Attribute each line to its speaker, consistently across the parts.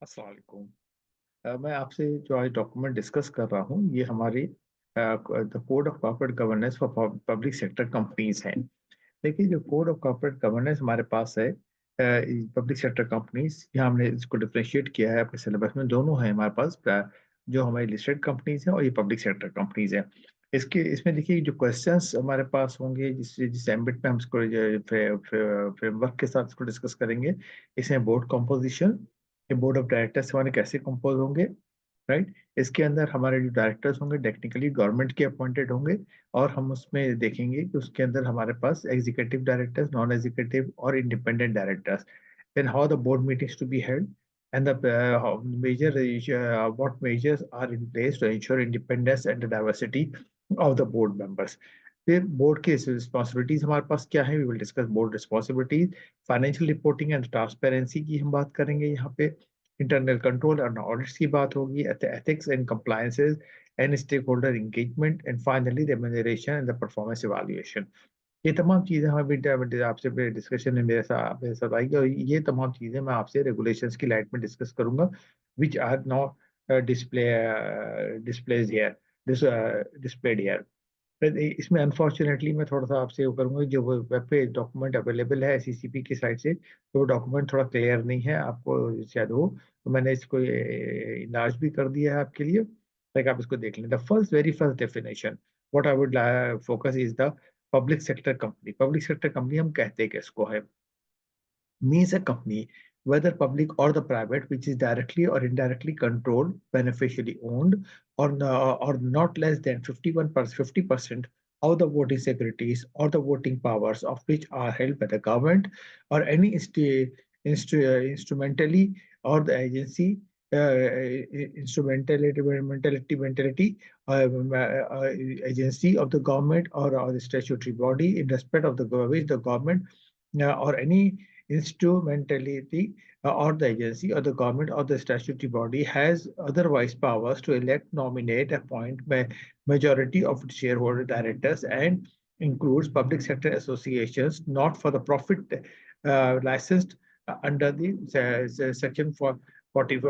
Speaker 1: अस्सलाम वालेकुम। मैं आपसे जो आज डॉक्यूमेंट डिस्कस कर रहा हूँ, ये हमारी the code of corporate governance for public sector companies है। देखिए, जो कोड ऑफ कॉर्पोरेट गवर्नेंस हमारे पास है पब्लिक सेक्टर कंपनीज, यहाँ हमने इसको डिफरेंशिएट किया है आपके सिलेबस में। दोनों है हमारे पास, जो हमारी लिस्टेड कंपनीज हैं और ये पब्लिक सेक्टर कंपनीज हैं। इसके इसमें देखिए, जो क्वेश्चंस हमारे पास होंगे, जिस एम्बिट में हम इसको फ्रेमवर्क के साथ इसको डिस्कस करेंगे। इसमें बोर्ड कॉम्पोजिशन, ये बोर्ड ऑफ डायरेक्टर्स हमारे कैसे कंपोज होंगे, राइट। इसके अंदर हमारे जो डायरेक्टर्स होंगे टेक्निकली गवर्नमेंट के अपॉइंटेड होंगे, और हम उसमें देखेंगे कि उसके अंदर हमारे पास एग्जीक्यूटिव डायरेक्टर्स, नॉन एग्जीक्यूटिव और independent directors. Then how the board meetings to be held, and the major what measures are in place to ensure independence and the diversity of the board members. फिर board की responsibilities हमारे पास क्या है, we will discuss board responsibilities. Financial reporting and transparency की हम बात करेंगे यहाँ पे। इंटरनल कंट्रोल और ऑडिट्स की बात होगी, ethics and compliances and stakeholder engagement, and finally remuneration and the performance evaluation. ये तमाम चीज़ें हमें आपसे डिस्कशन में मेरे साथ आएगी, और ये तमाम चीज़ें मैं आपसे रेगुलेशंस की लाइट में डिस्कस करूंगा, which are not displays here displayed here. इसमें अनफॉर्चुनेटली मैं थोड़ा सा आपसे वो करूंगा, जो वेब पे डॉक्यूमेंट अवेलेबल है सीसीपी की साइट से, तो वो डॉक्यूमेंट थोड़ा क्लियर नहीं है, आपको शायद हो, तो मैंने इसको इलाज भी कर दिया है आपके लिए, ताकि आप इसको देख लें। The very first definition what I would focus is the public sector company. Public sector company हम कहते किसको है? Means a company, whether public or the private, which is directly or indirectly controlled, beneficially owned, or not less than 50% of the voting securities or the voting powers of which are held by the government or any instrumentally or the agency instrumentality agency of the government, or the statutory body in respect of the which the government or any instrumentality or the agency or the government or the statutory body has otherwise powers to elect, nominate, appoint by majority of shareholder directors, and includes public sector associations not for the profit licensed under the section for 40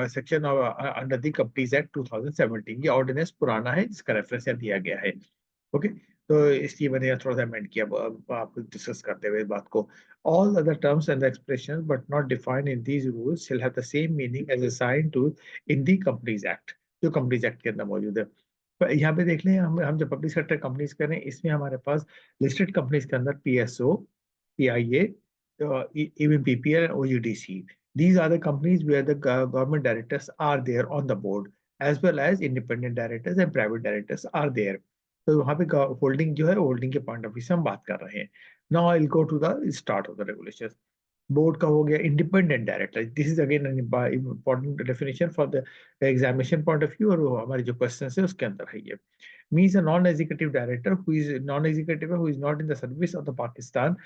Speaker 1: section of under the Companies Act 2017। ये ordinance पुराना है जिसका reference यहाँ दिया गया है। Okay, तो इसलिए मैंने यहाँ थोड़ा सा अमेंड किया आप डिस्कस करते हुए इस बात को। All other terms and expression but not defined in these rules shall have the same meaning as assigned to in the companies act, जो कंपनीज एक्ट के अंदर मौजूद है। तो यहाँ पे देख लें, हम जब पब्लिक सेक्टर कंपनीज करें, इसमें हमारे पास लिस्टेड कंपनीज के अंदर PSO, PIA, even PPL and OUDC. These are the companies where the government directors are there on the board, as well as independent directors and private directors are there. तो वहाँ पे holding जो है, holding के point of view से हम बात कर रहे हैं। Now I will go to the start of the regulations. Board का हो गया independent director. This is again an important definition for the examination point of view, और वो हमारे जो क्वेश्चन है उसके अंदर है ये। Means a non executive director who is non executive, who is not in the service of the Pakistan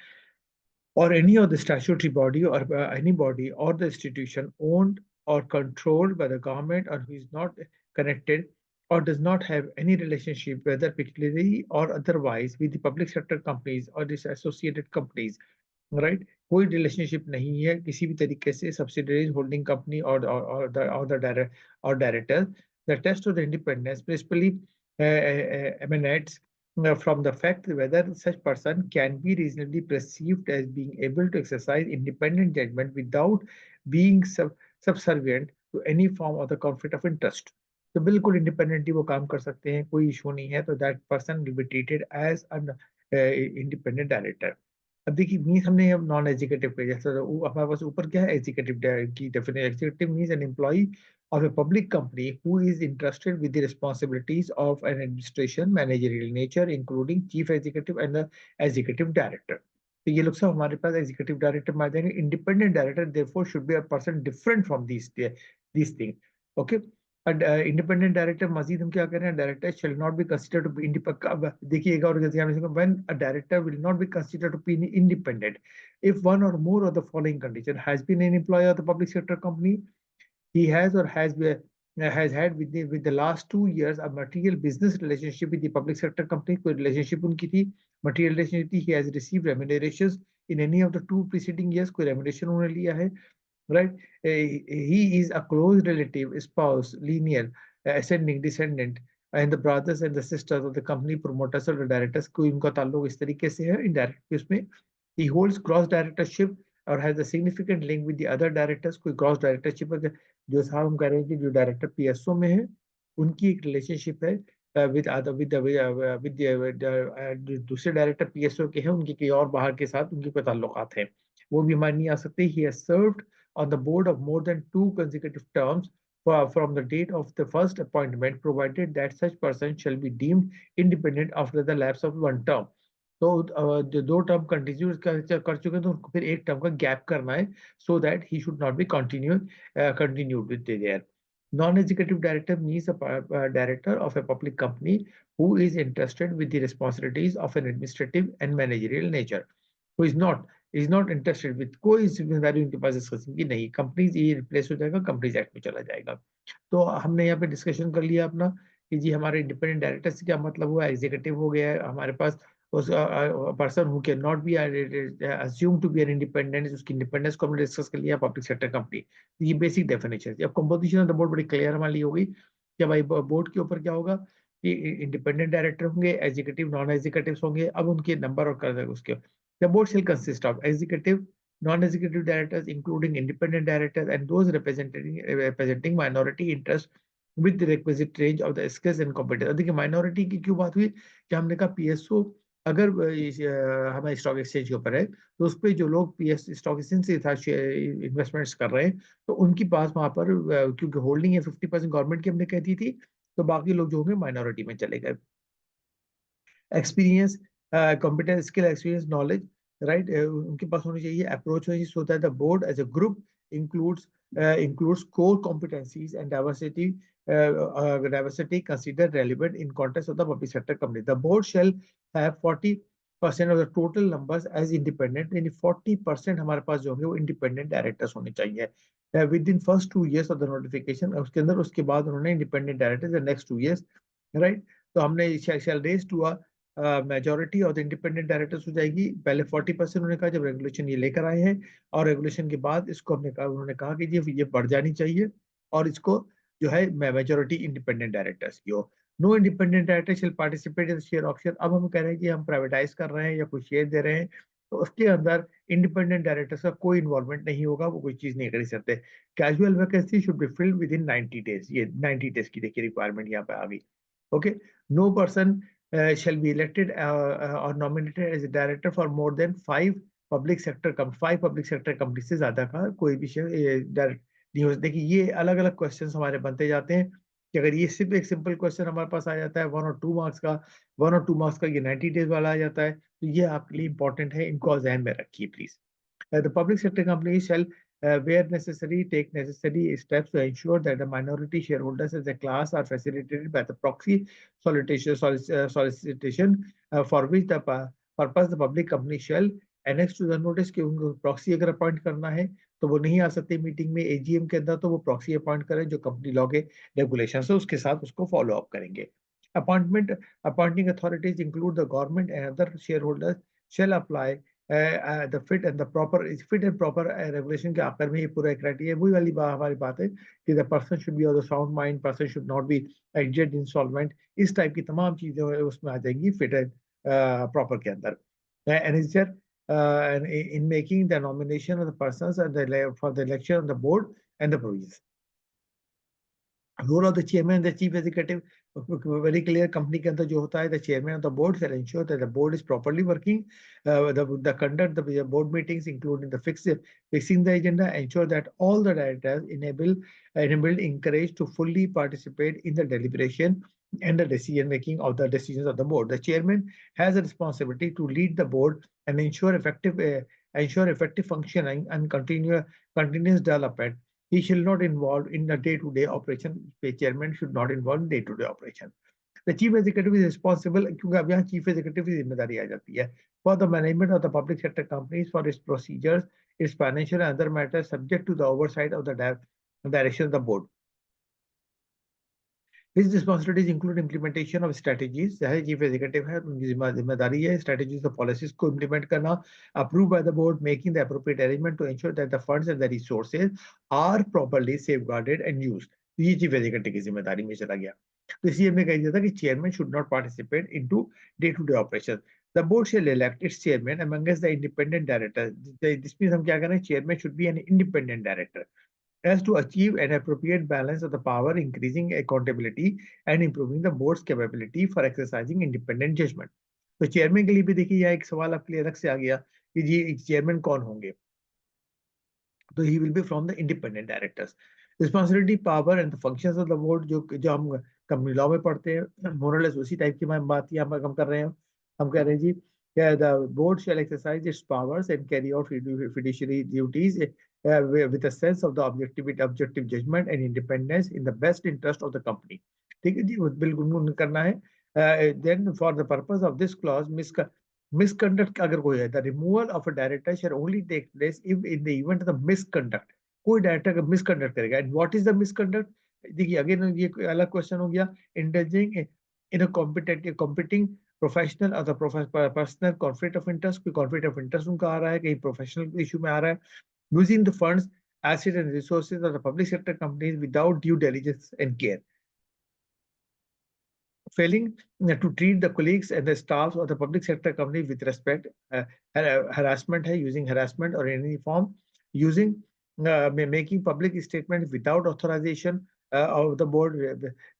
Speaker 1: or any of the statutory body, or any body or the institution owned or controlled by the government, or who is not connected or does not have any relationship, whether particularly or otherwise, with the public sector companies or its associated companies, right. कोई relationship नहीं है किसी भी तरीके से subsidiaries, holding company और director. The test of the independence principally emanates from the fact whether such person can be reasonably perceived as being able to exercise independent judgment without being subservient to any form of the conflict of interest। तो बिल्कुल independently वो काम कर सकते हैं, कोई issue नहीं है, तो that person will be treated as an independent director. अब देखिए, मीन्स हमने अब नॉन एग्जीक्यूटिव पे, जैसे हमारे पास ऊपर क्या है, एग्जीक्यूटिव की definition. Executive means an employee of a public company who is entrusted with the responsibilities of an administration managerial nature, including chief executive and the executive director। तो ये लोग सब हमारे पास एग्जीक्यूटिव डायरेक्टर में आ जाएंगे। Independent director therefore should be a person different from these things। Okay, independent director मजीद हम क्या कह रहे हैं, director shall not be considered to be independent। देखिएगा, और when a director will not be considered to be independent if one or more of the following condition has been an employee of the public sector company, he has or has had with the last 2 years a material business relationship with the public sector company। कोई relationship उनकी थी, material relationship थी। He has received remunerations in any of the 2 preceding years, कोई remuneration उन्होंने लिया है। right? He is a close relative, spouse, linear, ascending, descendant, and the brothers and the sisters of the company promoters or the directors कोई उनका ताल्लुक इस तरीके से है indirect उसमें he holds cross directorship or has a significant link with the other directors कोई cross directorship है जो साहब हम कह रहे हैं कि जो डायरेक्टर पीएसओ में है उनकी एक रिलेशनशिप है विद विद दूसरे डायरेक्टर पीएसओ के हैं उनके कई और बाहर के साथ उनके कोई ताल्लुकात हैं वो भी मान नहीं आ सकते he has served on the board of more than 2 consecutive terms from the date of the first appointment, provided that such person shall be deemed independent after the lapse of one term. तो जो 2 term continue कर चुके हैं तो उनको फिर 1 term का gap करना है so that he should not be continued with their non-executive director means a director of a public company who is entrusted with the responsibilities of an administrative and managerial nature who is not interested with कोई जिम्मेदारी उनके पास इस किस्म की नहीं companies ये replace हो जाएगा कंपनीज एक्ट में चला जाएगा तो हमने यहाँ पे डिस्कशन कर लिया अपना कि जी हमारे इंडिपेंडेंट डायरेक्टर से क्या मतलब हुआ एग्जीक्यूटिव हो गया है हमारे पास उस person who can not be assume to be an independence उसकी इंडिपेंडेंस को हमने डिस्कस कर लिया पब्लिक सेक्टर कंपनी ये बेसिक डेफिनेशन है अब कंपोजिशन ऑफ द बोर्ड बड़ी क्लियर हमारे लिए होगी कि भाई बोर्ड के ऊपर क्या होगा कि इंडिपेंडेंट डायरेक्टर होंगे एग्जीक्यूटिव नॉन एग्जीक्यूटिव होंगे अब उनके नंबर और कर उसके The board shall consist of executive, non-executive directors, including independent directors, and those representing minority interest with the requisite range of the skills and competence. देखिए minority की क्यों बात हुई कि हमने कहा PSO अगर हमारे स्टॉक एक्सचेंज के ऊपर है तो उस पर जो लोग पीएस स्टॉक एक्सचेंज से इन्वेस्टमेंट्स कर रहे हैं तो उनके पास वहां पर क्योंकि होल्डिंग है 50% गवर्नमेंट की हमने कहती थी तो बाकी लोग जो होंगे माइनॉरिटी में चले गए experience competence skill experience knowledge right उनके पास होनी चाहिए अप्रोच होनी चाहिए so that the board as a group includes core competencies and diversity considered relevant in context of the public sector company. The board shall have 40% of the total numbers as independent यानी 40% हमारे पास जो होंगे वो independent directors होने चाहिए within first 2 years of the notification उसके अंदर उसके बाद उन्होंने independent directors the next 2 years right तो हमने shall raise to a majority of the independent directors हो जाएगी पहले 40% उन्होंने कहा जब रेगुलेशन ये लेकर आए हैं और रेगुलेशन के बाद इसको हमने कहा उन्होंने कहा कि ये बढ़ जानी चाहिए और इसको जो है मेजोरिटी इंडिपेंडेंट डायरेक्टर्स की हो no independent director shall participate in share option अब हम कह रहे हैं कि हम प्राइवेटाइज कर रहे हैं या कोई शेयर दे रहे हैं तो उसके अंदर इंडिपेंडेंट डायरेक्टर्स का कोई इन्वॉल्वमेंट नहीं होगा वो कोई चीज नहीं कर सकते casual vacancy should be filled with in 90 days ये 90 डेज की देखिए रिक्वायरमेंट यहाँ पे आ गई okay no person shall be elected or nominated as a director for more than 5 public sector companies से ज्यादा का कोई भी डायरेक्ट नहीं हो देखिए ये अलग अलग क्वेश्चंस हमारे बनते जाते हैं कि अगर ये सिर्फ एक सिंपल क्वेश्चन हमारे पास आ जाता है 1 और 2 मार्क्स का ये 90 डेज वाला आ जाता है तो ये आपके लिए इंपॉर्टेंट है इनको ध्यान में रखिए please the public sector companies shall, where necessary, take necessary steps to ensure that the minority shareholders as a class are facilitated by the proxy solicitation for which the purpose the public company shall annex to the notice कि उनको proxy अगर appoint करना है तो वो नहीं आ सकते meeting में एजीएम के अंदर तो वो proxy अपॉइंट करें जो कंपनी लॉ के रेगुलेशन है उसके साथ उसको फॉलो अप करेंगे appointing authorities include the government and other shareholders shall apply the fit and proper regulation के आखिर में ये पूरा क्राइटेरिया वही वाली हमारी बात है कि the person should be of the sound mind person should not be aged insolvent इस टाइप की तमाम चीजें उसमें आ जाएंगी फिट एंड प्रॉपर के अंदर and in making the nomination of the persons and for the election of the board and the provisions role of the chairman and the chief executive very clear company के अंदर जो होता है the chairman of the board shall ensure that the board is properly working the conduct the board meetings including the fixing the agenda ensure that all the directors enabled encouraged to fully participate in the deliberation and the decision making of the decisions of the board the chairman has a responsibility to lead the board and ensure effective functioning and continuous development he shall not involve in the day-to-day operation. The chairman should not involve in day-to-day operation. The chief executive is responsible क्योंकि अब यहाँ chief executive की जिम्मेदारी आ जाती है for the management of the public sector companies for its procedures, its financial and other matters subject to the oversight of the direction of the board. His responsibilities include implementation of strategies. चाहे chief executive है, उनकी जिम्मेदारी है strategies और policies को implement करना, approved by the board, making the appropriate arrangement to ensure that the funds and the resources are properly safeguarded and used. ये chief executive की जिम्मेदारी में चला गया. तो इसी में कहा जाता है कि chairman should not participate into day-to-day operations. The board shall elect its chairman amongst the independent directors. This means हम क्या करें? Chairman should be an independent director as to achieve an appropriate balance of the power, increasing accountability and improving the board's capability for exercising independent judgment. तो chairman के लिए भी देखिए यह एक सवाल आपके लिए अलग से आ गया कि जी चेयरमैन कौन होंगे. तो he will be from the independent directors. Responsibility, power and the functions of the board जो हम कंपनी लॉ में पढ़ते हैं, मोरलेस उसी टाइप की बात यहाँ पर हम कर रहे हैं. हम कह रहे हैं जी the board shall exercise its powers and carry out fiduciary duties with a sense of the objective judgment and independence in the best interest of the company. ठीक है जी, बिल्कुल करना है. Then for the purpose of this clause, misconduct अगर कोई है, the removal of a director shall only take place if in the event of the misconduct. कोई director का मिसकंडक्ट करेगा. And what is the misconduct? देखिए again ये अलग question हो गया. Indulging in a competing professional other personal conflict of interest, कोई conflict of interest उनका आ रहा है, कहीं प्रोफेशनल इशू में आ रहा है. Using the funds assets and resources of the public sector companies without due diligence and care. Failing to treat the colleagues and the staffs of the public sector company with respect, harassment है, using harassment or in any form, using making public statements without authorization of the board,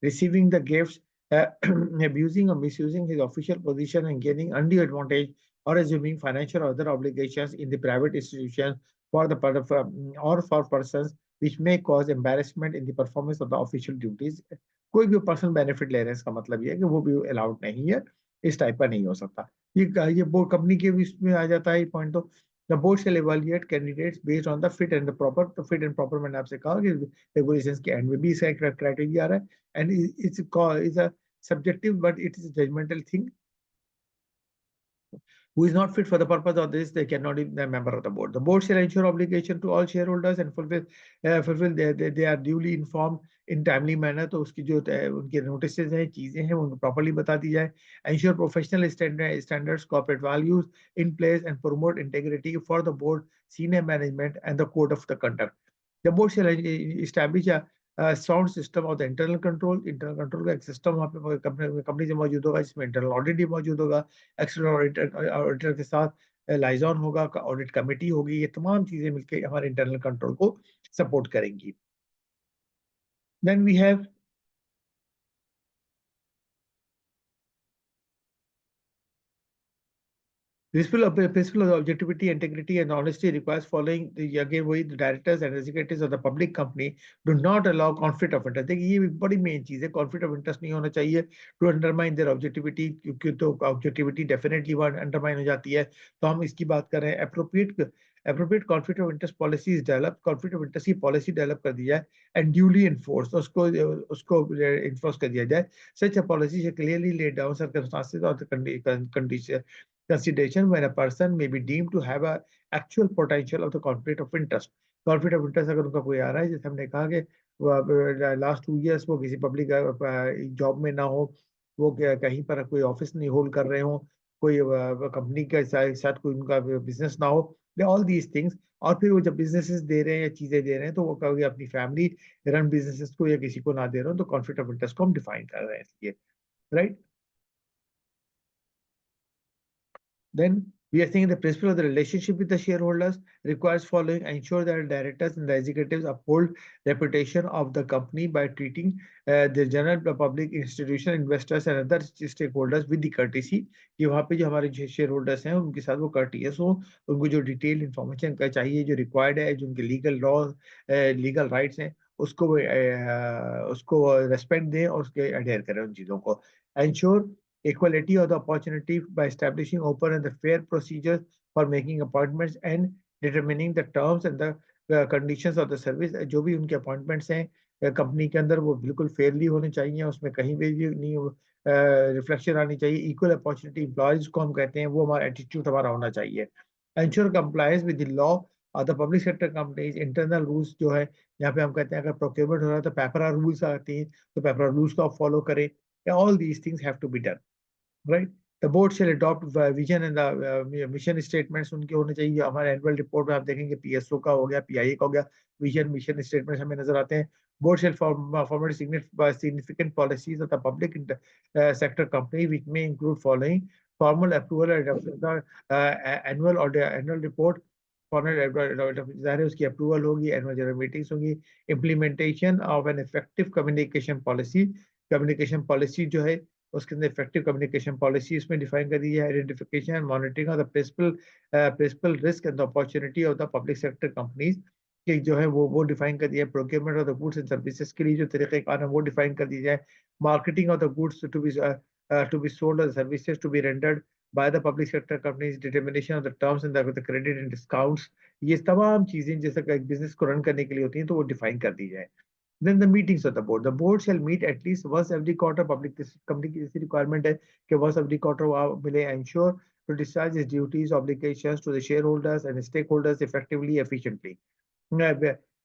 Speaker 1: receiving the gifts, abusing or misusing his official position and gaining undue advantage, or assuming financial or other obligations in the private institutions for the or for persons which may cause embarrassment in the performance of the official duties. कोई भी personal benefit ले रहे हैं, इसका मतलब ये है कि वो भी अलाउड नहीं है, इस टाइप का नहीं हो सकता. ये बोर्ड कंपनी के इसमें आ जाता है पॉइंट. तो the board shall evaluate candidates based on the fit and proper. तो फिट एंड प्रॉपर मैंने आपसे कहा कि रेगुलेशंस के एंड में भी इसका क्राइटेरिया आ रहा है. And it's a subjective but it is a judgmental thing. Who is not fit for the purpose of this, they cannot be a member of the board. The board shall ensure obligation to all shareholders and fulfill they are duly informed in timely manner. तो उसकी जो उनके notices हैं, चीजें हैं, उनको properly बता दी जाए. Ensure professional standards, corporate values in place and promote integrity for the board, senior management and the code of the conduct. The board shall establish a sound system of the internal control. Internal control का एक system वहाँ पे company से मौजूद होगा, जिसमें internal audit भी मौजूद होगा, एक्सटर्नल ऑडिटर के साथ लाइजॉन होगा, ऑडिट कमेटी होगी. ये तमाम चीजें मिलकर हमारे इंटरनल कंट्रोल को सपोर्ट करेंगी. Then we have Principle of objectivity, integrity, and honesty requires following again the directors and executives of the public company do not allow conflict of interest. देखिए ये बड़ी मेन चीज है, conflict of interest नहीं होना चाहिए to undermine their objectivity, क्योंकि तो objectivity definitely वहाँ undermine हो जाती है. तो हम इसकी बात कर रहे हैं. appropriate conflict of interest policy is developed, conflict of interest की policy develop कर दी जाए and duly enforced, उसको enforce कर दिया जाए. Such a policy should clearly lay down circumstances or the consideration when a person may be deemed to have a actual potential of the conflict of interest. Conflict of interest अगर उनका कोई आ रहा है, जैसे हमने कहा कि लास्ट 2 years वो किसी पब्लिक जॉब में ना हो, वो कहीं पर कोई ऑफिस नहीं होल्ड कर रहे हो, कोई कंपनी के साथ कोई उनका बिजनेस ना हो, ऑल दीज थिंग्स. और फिर वो जब बिजनेसेस दे रहे हैं या चीजें दे रहे हैं, तो वो कहोगे अपनी फैमिली रन बिजनेसेस को या किसी को ना दे रहे हो, तो कॉन्फ्लिक्ट ऑफ इंटरेस्ट को हम डिफाइन कर रहे हैं इसलिए, right. Then we are saying the principle of the relationship with the shareholders requires following: ensure that directors and the executives uphold reputation of the company by treating the general public, institutional investors and other stakeholders with the courtesy. कि वहाँ पे जो हमारे share holders हैं उनके साथ वो courteous हो, उनको जो डिटेल इंफॉर्मेशन का चाहिए, जो रिक्वायर्ड है, जो उनके लीगल लॉ लीगल राइट्स हैं, उसको रेस्पेक्ट दें और उसके अडेयर करें उन चीज़ों को. Ensure equality of the opportunity by establishing open and the fair procedures for making appointments and determining the terms and the conditions of the service. जो भी उनके अपॉइंटमेंट्स हैं कंपनी के अंदर, वो बिल्कुल फेयरली होने चाहिए, उसमें कहीं भी नहीं रिफ्लेक्शन आनी चाहिए. इक्वल अपॉर्चुनिटी एम्प्लॉयज को हम कहते हैं, वो हमारा एटीट्यूड हमारा होना चाहिए. Ensure compliance with the law the public sector companies internal rules जो है, यहाँ पे हम कहते हैं अगर प्रोक्योरमेंट हो रहा है तो पेपरा रूल्स आती हैं, तो पेपरा रूल्स को आप फॉलो करें। All these things have to be done, right. The board shall adopt vision and mission statements उनके होने चाहिए। हमारे एनुअल रिपोर्ट में आप देखेंगे पीएसओ का हो गया, पीआईए का हो गया, विजन मिशन स्टेटमेंट्स हमें नजर आते हैं। Board shall format significant policies of the public sector company which may include following: formal approval and adoption of the annual report, formal उसकी अप्रूवल होगी, एनुअल जनरल मीटिंग्स होंगी, implementation of an effective communication policy जो है उसके अंदर effective communication policy इसमें define कर दी है। Identification and monitoring of the principal risk and the opportunity of the public sector companies कि जो है वो डिफाइन कर दिया है। Procurement of the goods and services के लिए जो तरीक़ेकार है वो डिफाइन कर दी जाए। Marketing of the goods to be sold और services to be rendered by the public sector companies, determination of the terms and the credit and discounts, ये तमाम चीजें जैसे एक बिजनेस को रन करने के लिए होती हैं तो वो डिफाइन कर दी जाए। Then the meetings of the board. The board shall meet at least once every quarter. Public company की ऐसी requirement है कि once every quarter वो मिले, ensure to discharge its duties, obligations to the shareholders and stakeholders effectively, efficiently.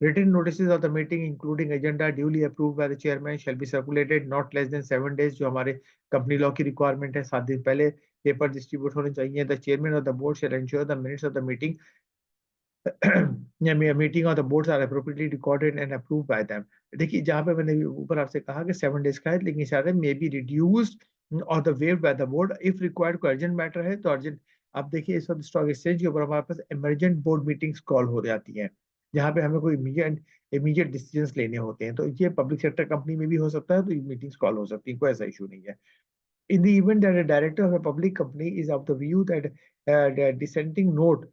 Speaker 1: Written notices of the meeting, including agenda, duly approved by the chairman, shall be circulated not less than 7 days. जो हमारे company law की requirement है, 7 दिन पहले paper distribute होने चाहिए। The chairman of the board shall ensure the minutes of the meeting meeting of the boards are appropriately recorded and approved by them. देखिए जहाँ पे मैंने ऊपर आपसे कहा कि 7 डेज का है, लेकिन शायद मे बी रिड्यूस्ड और the waived by the board if required. कोई अर्जेंट मैटर है तो अर्जेंट, आप देखिए इस वक्त स्टॉक एक्सचेंज के ऊपर हमारे पास इमरजेंट बोर्ड मीटिंग्स कॉल हो जाती हैं, जहाँ पे हमें कोई इमीडिएट डिसीजंस लेने होते हैं, तो ये पब्लिक सेक्टर कंपनी में भी हो सकता है, तो ये मीटिंग्स कॉल हो सकती है, कोई ऐसा इशू नहीं है। In the event that a director of a public company is of the view that the dissenting note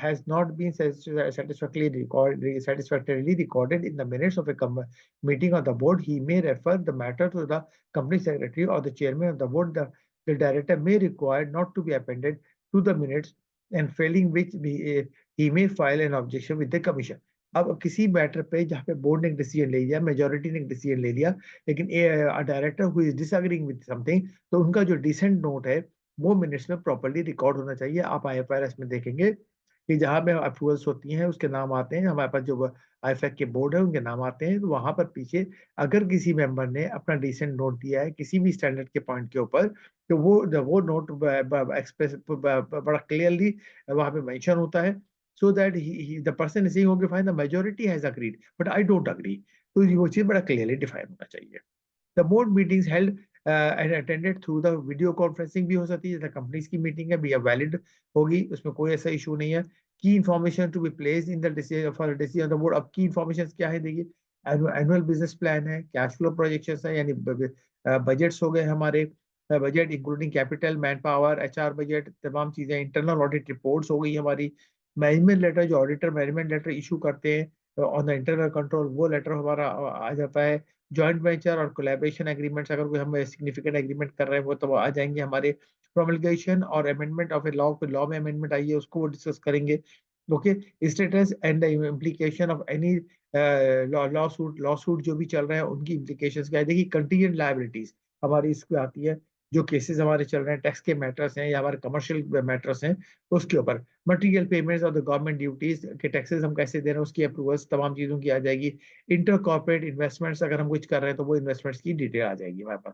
Speaker 1: has not been satisfactorily recorded in the minutes of a meeting of the board, he may refer the matter to the company secretary or the chairman of the board. The director may require not to be appended to the minutes, and failing which he may file an objection with the commission. अब किसी matter पे जहाँ पे board ने एक decision ले लिया, majority ने एक डिसीजन ले लिया, लेकिन director who is disagreeing with something, तो उनका जो डिसेंट नोट है वो मिनट्स में प्रॉपर्ली रिकॉर्ड होना चाहिए। आप आईएफआरएस में देखेंगे कि जहाँ पे अप्रूवल्स होती हैं उसके नाम आते हैं, हमारे पास जो आईफएक के बोर्ड है उनके नाम आते हैं, तो वहां पर पीछे अगर किसी मेंबर ने अपना डिसेंट नोट दिया है किसी भी स्टैंडर्ड के पॉइंट के ऊपर, तो वो नोट एक्सप्रेस बड़ा क्लियरली वहां पे मेंशन होता है, so that the person is saying okay fine the majority has agreed but I don't agree, तो वो चीज बड़ा क्लियरली डिफाइन होना चाहिए। The board meetings held and attended through the video conferencing भी हो सकती है, जैसे कंपनीज की मीटिंग है भी वैलिड होगी, उसमें कोई ऐसा इशू नहीं है। Key information to be placed in the decision for decision of the board. अब की इन्फॉर्मेशन क्या है, देखिए एनुअल बिजनेस प्लान है, कैश फ्लो प्रोजेक्शंस है, यानी बजट्स हो गए हमारे, budget including capital, manpower, HR budget, तमाम चीजें, इंटरनल ऑडिट रिपोर्ट्स हो गई हमारी, मैनेजमेंट लेटर जो ऑडिटर मैनेजमेंट लेटर इशू करते हैं ऑन द इंटरनल कंट्रोल, वो लेटर हमारा आ जाता है। जॉइंट वेंचर और कोलैबोरेशन एग्रीमेंट्स, अगर कोई हम सिग्निफिकेंट एग्रीमेंट कर रहे हैं वो तो आ जाएंगे हमारे। प्रोमलगेशन और अमेंडमेंट ऑफ ए लॉ, कोई लॉ में अमेंडमेंट आई है उसको वो डिस्कस करेंगे। Okay, status and the implication of any law suit जो भी चल रहे हैं उनकी इम्प्लीकेशंस क्या है। देखिए कंटीजेंट लायबिलिटीज हमारी इसमें आती है, जो केसेस हमारे चल रहे हैं टैक्स के मैटर्स हैं या हमारे कमर्शियल मैटर्स हैं उसके ऊपर। मटेरियल पेमेंट्स और द गवर्नमेंट ड्यूटीज के टैक्सेस हम कैसे दे रहे हैं उसकी अप्रूवल्स तमाम चीजों की आ जाएगी। इंटर कॉर्पोरेट इन्वेस्टमेंट्स अगर हम कुछ कर रहे हैं तो वो इन्वेस्टमेंट्स की डिटेल आ जाएगी हमारे पास।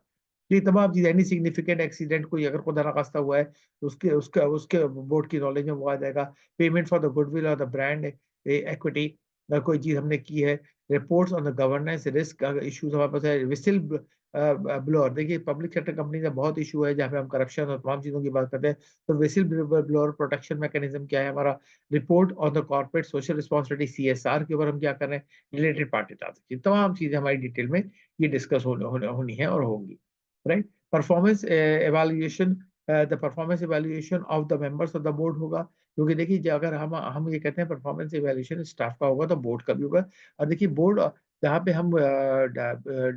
Speaker 1: ये तमाम चीज, एनी सिग्निफिकेंट एक्सीडेंट कोई अगर खुदा ना खास्ता हुआ है तो उसके उसका उसके बोर्ड की नॉलेज में वो आ जाएगा। पेमेंट फॉर द गुडविल और द ब्रांड इक्विटी, कोई चीज हमने की है। Reports on the governance risk issues हमारे पास है। विसिल ब्लोअर, देखिए पब्लिक सेक्टर कंपनी का बहुत इशू है जहाँ पे हम करप्शन और तमाम चीजों की बात करते हैं, तो विसिल ब्लोअर प्रोटेक्शन मैकेनिज्म क्या है हमारा। Report on the corporate social responsibility CSR के ऊपर हम क्या कर रहे हैं, रिलेटेड पार्टी ट्रांजेक्शन, तमाम चीजें हमारी डिटेल में ये डिस्कस होनी है और होंगी, right. Performance evaluation, the performance evaluation of the members of the board होगा, क्योंकि देखिए अगर हम ये कहते हैं परफॉर्मेंस एवेल्युएशन स्टाफ का होगा तो बोर्ड का भी होगा। और देखिए बोर्ड जहाँ पे हम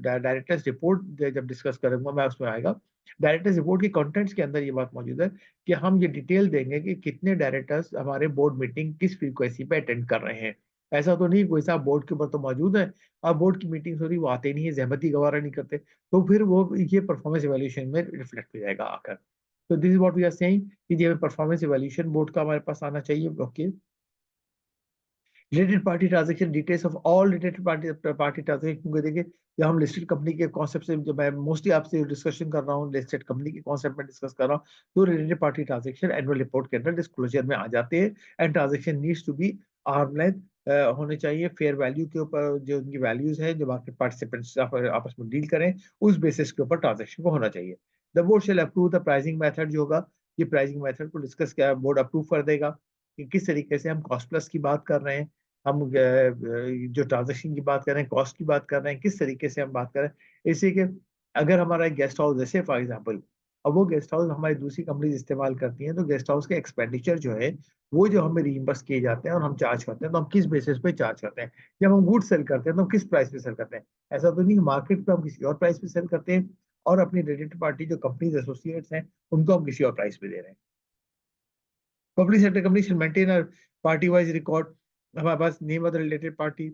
Speaker 1: डायरेक्टर्स रिपोर्ट जब डिस्कस करेंगे मैं उसमें आएगा, डायरेक्टर्स रिपोर्ट की कंटेंट्स के अंदर ये बात मौजूद है कि हम ये डिटेल देंगे कि कितने डायरेक्टर्स हमारे बोर्ड मीटिंग किस फ्रीक्वेंसी पे अटेंड कर रहे हैं। ऐसा तो नहीं कोई साहब बोर्ड के ऊपर तो मौजूद है, अब बोर्ड की मीटिंग हो रही वो आते नहीं है, जहमती गवारा नहीं करते, तो फिर वो ये परफॉर्मेंस इवैल्यूएशन में रिफ्लेक्ट हो जाएगा आकर। तो this is what we are saying कि ये परफॉर्मेंस इवैल्यूएशन बोर्ड का हमारे पास आना चाहिए। Okay, related party transaction, details of all related party transaction, क्योंकि देखिए जब हम लिस्टेड कंपनी के कॉन्सेप्ट से, जब मैं मोस्टली आपसे डिस्कशन कर रहा हूँ लिस्टेड कंपनी के कॉन्सेप्ट में डिस्कस कर रहा हूँ, तो related party transaction annual report के अंदर डिस्क्लोजर में आ जाते हैं। And transaction needs to be arm length होने चाहिए, फेयर वैल्यू के ऊपर, जो उनकी वैल्यूज है, जो मार्केट पार्टिसिपेंट्स आपस में डील करें, उस बेसिस के ऊपर ट्रांजेक्शन को होना चाहिए। The board shall approve the pricing method, जो होगा ये प्राइसिंग मेथड को डिस्कस किया बोर्ड अप्रूव कर देगा कि किस तरीके से हम कॉस्ट प्लस की बात कर रहे हैं, हम जो ट्रांजेक्शन की बात कर रहे हैं, कॉस्ट की बात कर रहे हैं, किस तरीके से हम बात कर रहे हैं। इसी के अगर हमारा एक गेस्ट हाउस, जैसे फॉर एग्जाम्पल अब वो गेस्ट हाउस हमारी दूसरी कंपनीज इस्तेमाल करती हैं, तो गेस्ट हाउस के एक्सपेंडिचर जो है वो जो हमें रीइंबर्स किए जाते हैं और हम चार्ज करते हैं, तो हम किस बेसिस पे चार्ज करते हैं। जब हम गुड सेल करते हैं तो हम किस प्राइस पे सेल करते हैं। ऐसा तो नहीं मार्केट पे हम किसी और प्राइस पे सेल करते हैं और अपनी रिलेटेड पार्टी जो कंपनीज एसोसिएट्स हैं उनको हम किसी और प्राइस पे दे रहे हैं। Public sector company should maintain a party-wise record. हमारे पास name of the related party,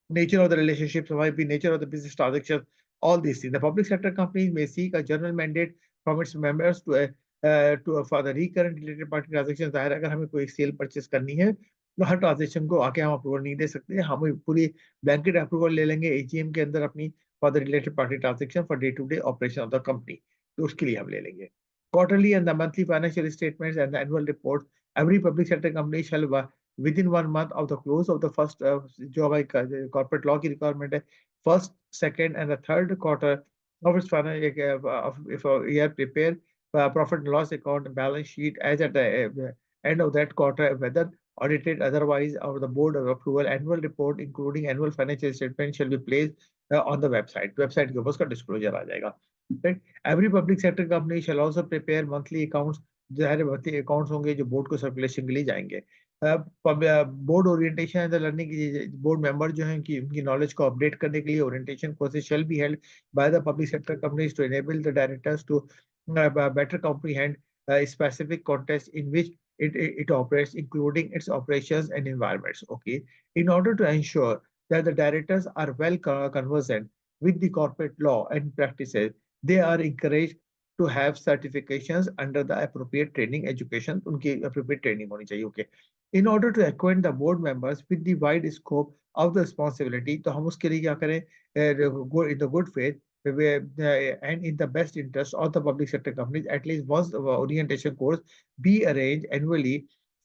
Speaker 1: nature of the relationships, हमारे भी nature of the business transactions, all these things. The public sector companies may seek a general mandate from its members for the recurrent related party transactions. जाहिर है, अगर हमें कोई sale purchase करनी है तो हर ट्रांजेक्शन को आके हम अप्रूवल नहीं दे सकते, हम पूरी ब्लैंकेट अप्रूवल ले लेंगे एजीएम के अंदर अपनी for the related party transaction for day to day operation of the company, तो उसके लिए हम ले लेंगे। Quarterly and the monthly financial statements and the annual reports, every public sector company shall within 1 month of the close of the first जो हमारी corporate law की requirement है, first, second and the third quarter of its financial if a year prepare profit and loss account balance sheet as at the end of that quarter, whether audited otherwise or the board of approval, annual report including annual financial statement shall be placed on the website के ऊपर उसका disclosure आ जाएगा, right? Every public sector company shall also prepare monthly accounts, जाहिर monthly accounts होंगे जो board को circulation के लिए जाएंगे। बोर्ड ओरिएंटेशन एंड लर्निंग की बोर्ड मेंबर जो हैं कि उनकी नॉलेज को अपडेट करने के लिए orientation courses shall be held by the public sector companies to enable the directors to better comprehend specific context in which it operates, including its operations and environments. Okay, in order to ensure that the directors are well conversant with the corporate law and practices, they are encouraged to have certifications under the appropriate training education. उनकी appropriate training होनी चाहिए. Okay, in order to acquaint the board members with the wide scope of the responsibility, तो हम उसके लिए क्या करें, in the good faith and in the best interest of the public sector companies, at least once orientation course be arranged annually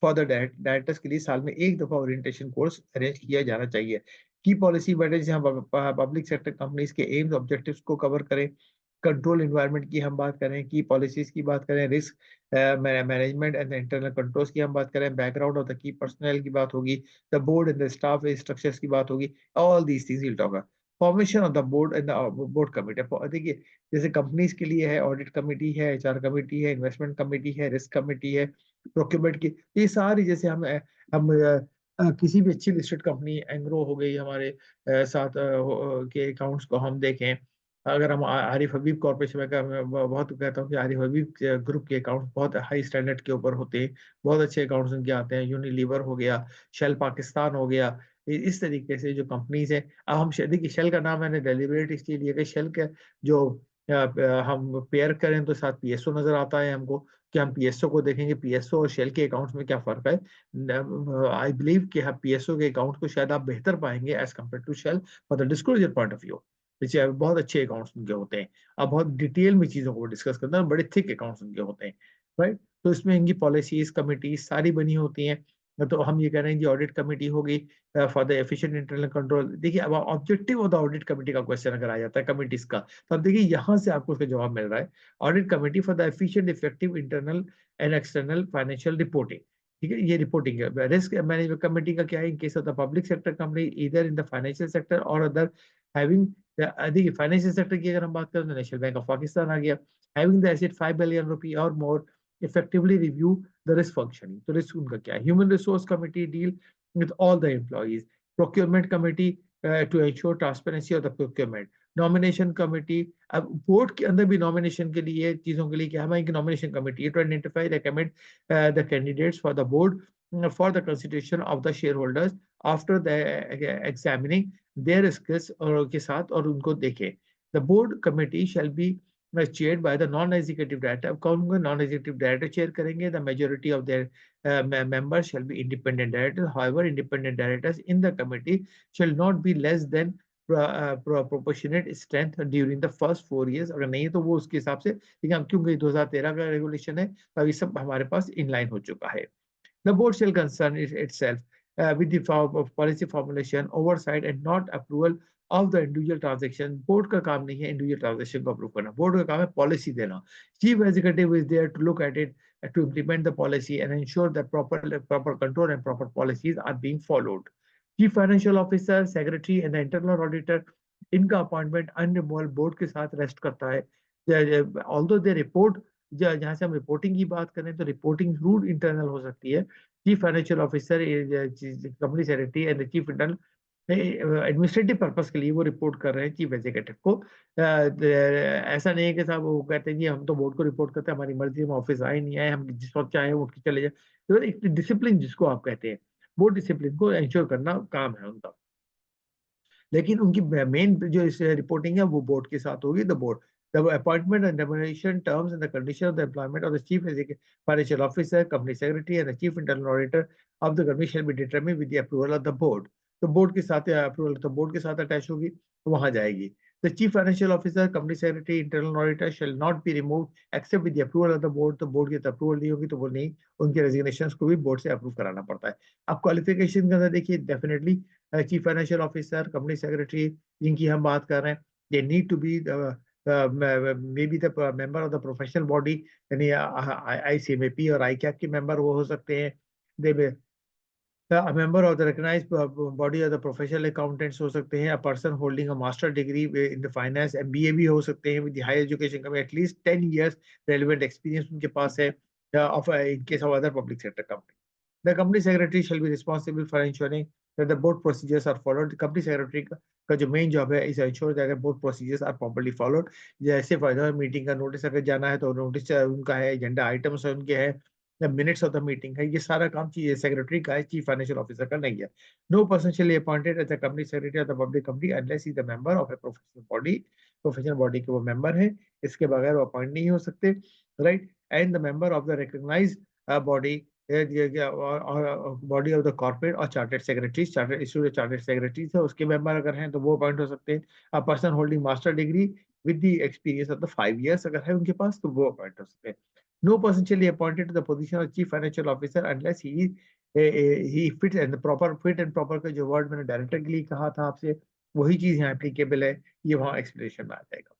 Speaker 1: for the directors के लिए साल में एक दफा ओरिएंटेशन कोर्स अरेंज किया जाना चाहिए। की पॉलिसी बैठे जैसे हम पब्लिक सेक्टर कंपनीज के एम्स ऑब्जेक्टिव्स को कवर करें, कंट्रोल इन्वायरमेंट की हम बात करें, की पॉलिसीज की बात करें, risk management and internal controls की हम बात करें, background of the key personal की बात होगी, the board and the staff structures की बात होगी, all these things will talk. Formation of the board and board committee, देखिए जैसे कंपनीज के लिए है ऑडिट कमेटी है, एचआर कमेटी है, इन्वेस्टमेंट कमेटी है, रिस्क कमेटी है, प्रोक्योरमेंट की, ये सारी जैसे हम किसी भी अच्छी लिस्टेड कंपनी एंग्रो हो गई हमारे साथ के अकाउंट्स को हम देखें, अगर हम आरिफ हबीब कॉर्पोरेशन में मैं बहुत कहता हूँ कि आरिफ हबीब ग्रुप के अकाउंट्स बहुत हाई स्टैंडर्ड के ऊपर होते हैं, बहुत अच्छे अकाउंट्स उनके आते हैं, यूनिलीवर हो गया, शेल पाकिस्तान हो गया, इस तरीके से जो कंपनीज है। अब हम देखिए शेल का नाम मैंने डेलिबरेट इसलिए लिया कि शेल का जो हम पेयर करें तो साथ पीएसओ नजर आता है हमको, कि हम पीएसओ को देखेंगे, पीएसओ और शेल के अकाउंट्स में क्या फर्क है। आई बिलीव कि हम पीएसओ के अकाउंट को शायद आप बेहतर पाएंगे as compare to shall for the disclosure point of view. पीछे बहुत अच्छे अकाउंट्स उनके होते हैं, अब बहुत डिटेल में चीजों को डिस्कस करते हैं, बड़े थिक अकाउंट्स उनके होते हैं, राइट। तो इसमें इनकी पॉलिसीज कमिटीज सारी बनी होती हैं। तो हम ये कह रहे हैं कि ऑडिट कमेटी होगी for the efficient internal control. देखिए अब objective of the audit committee का क्वेश्चन अगर आ जाता है कमिटीज का, तो अब देखिए यहाँ से आपको उसका जवाब मिल रहा है, audit committee for the efficient effective internal and external financial reporting. ठीक है, ये रिपोर्टिंग है। रिस्क मैनेजमेंट कमेटी का क्या है, in case of the public sector company इधर इन द फाइनेंशियल सेक्टर और अदर हैविंग, देखिए फाइनेंशियल सेक्टर की अगर हम बात करें तो नेशनल बैंक ऑफ पाकिस्तान आ गया, हैविंग द एसेट 5 बिलियन रुपए और मोर, effectively review the risk functioning। तो रिस्क उनका क्या है। Human resource committee deal with all the employees, procurement committee to ensure transparency of the procurement, nomination committee, अब board के अंदर भी नॉमिनेशन के लिए चीजों के लिए क्या है, nomination committee to identify recommend the candidates for the board for the consideration of the shareholders after the examining their skills और के साथ और उनको देखे। The board committee shall be chaired by the non-executive director. अब कौन होंगे? Non-executive director chair करेंगे. The majority of their members shall be independent directors. However, independent directors in the committee shall not be less than proportionate strength during the first 4 years. अगर नहीं है तो वो उसके हिसाब से, लेकिन अब क्योंकि 2013 का रेगुलेशन है तो अभी सब हमारे पास इनलाइन हो चुका है. The board shall concern itself with the policy formulation, oversight, and not approval of the individual transaction. Board का काम नहीं है individual transaction को approve करना. Board का काम है policy देना. Chief executive is there to look at it, to implement the policy and ensure that proper control and proper policies are being followed. Chief financial officer, secretary, and the internal auditor, इनका appointment अनरिमूवल board के साथ rest करता है. Although they report, जहां से हम reporting की बात करें तो रिपोर्टिंग रूल इंटरनल हो सकती है. Chief financial officer, company secretary and chief internal administrative purpose के लिए वो रिपोर्ट कर रहे हैं चीफ एग्जीक्यूटिव को. ऐसा नहीं है कि साहब वो कहते हैं जी हम तो बोर्ड को रिपोर्ट करते हैं, हमारी मर्जी, हम ऑफिस आए नहीं आए, हम जिस वक्त चाहे उठ के चले जाए. तो एक डिसिप्लिन जिसको आप कहते हैं, वो डिसिप्लिन को इंश्योर करना काम है उनका. लेकिन उनकी मेन जो रिपोर्टिंग है वो बोर्ड के साथ होगी. The board, the appointment and remuneration terms and the condition of the employment of the chief financial officer, company secretary, and the chief internal auditor of the company shall be determined with the approval of the board. तो board के साथ approval तो board के साथ attach होगी, वहां जाएगी. The chief financial officer, company secretary, internal auditor shall not be removed except with the approval of the board. तो बोर्ड की अप्रूवल नहीं होगी तो वो नहीं, उनके रेजिग्नेशन को भी बोर्ड से अप्रूव कराना पड़ता है. अब क्वालिफिकेशन के अंदर देखिए, definitely chief financial officer, company secretary जिनकी हम बात कर रहे हैं, they need to be maybe the member of the professional body, यानी ICMAP और ICAP के member वो हो सकते हैं. They a member of the recognized body of the professional accountants हो सकते हैं. A person holding a master degree in the finance, MBA भी हो सकते हैं with the higher education company, at least 10 years relevant experience उनके पास है of in case of other public sector company. The company secretary shall be responsible for ensuring that the board procedures are followed. The company secretary का जो main job है is ensure that the board procedures are properly followed. जैसे for meeting का notice अगर जाना है तो notice उनका है, एजेंडा आइटम्स उनके हैं, the minutes of the meeting है, ये सारा काम चाहिए सेक्रेटरी का है, चीफ फाइनेंशियल ऑफिसर का नहीं है. No person shall be appointed as the company secretary of the public company unless he is the member of a professional body. Professional body के वो मेंबर हैं, इसके बगैर वो अपॉइंट नहीं हो सकते. Right. And the member of the recognised body, body of the corporate और chartered secretary, chartered issued chartered secretary है, उसके मेंबर अगर हैं तो वो अपॉइंट हो सकते हैं. A person holding master degree with the experience of the 5 years अगर है उनके पास तो वो अपॉइंट हो सकते हैं. No person shall be appointed to the position of chief financial officer unless he fit and proper. Fit and proper का जो वर्ड मैंने डायरेक्टर के लिए कहा था आपसे, वही चीज यहाँ एप्लीकेबल है, ये वहाँ एक्सप्लेनेशन में आ जाएगा.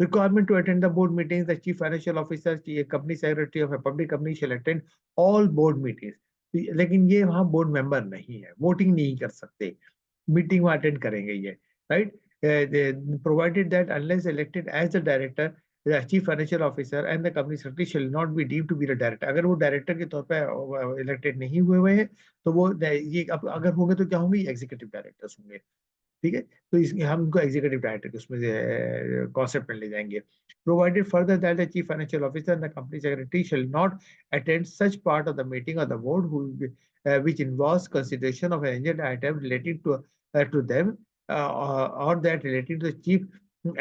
Speaker 1: Requirement to attend the board meetings. The chief financial officer, company secretary of a public company shall attend all board meetings. लेकिन ये वहाँ बोर्ड मेंबर नहीं है, वोटिंग नहीं कर सकते, मीटिंग वहाँ अटेंड करेंगे ये. Right. Provided that unless elected as the director, the chief financial officer and the company secretary shall not be deemed to be the director. अगर वो डायरेक्टर के तौर पे इलेक्टेड नहीं हुए हैं तो वो ये अगर होंगे तो क्या होंगे, एग्जीक्यूटिव डायरेक्टर्स होंगे. ठीक है, तो इसमें हम उनको एग्जीक्यूटिव डायरेक्टर उसमें कॉन्सेप्ट में ले जाएंगे. Provided further that the chief financial officer and the company secretary shall not attend such part of the meeting of the board which involves consideration of an agenda item relating to them or that relating to the chief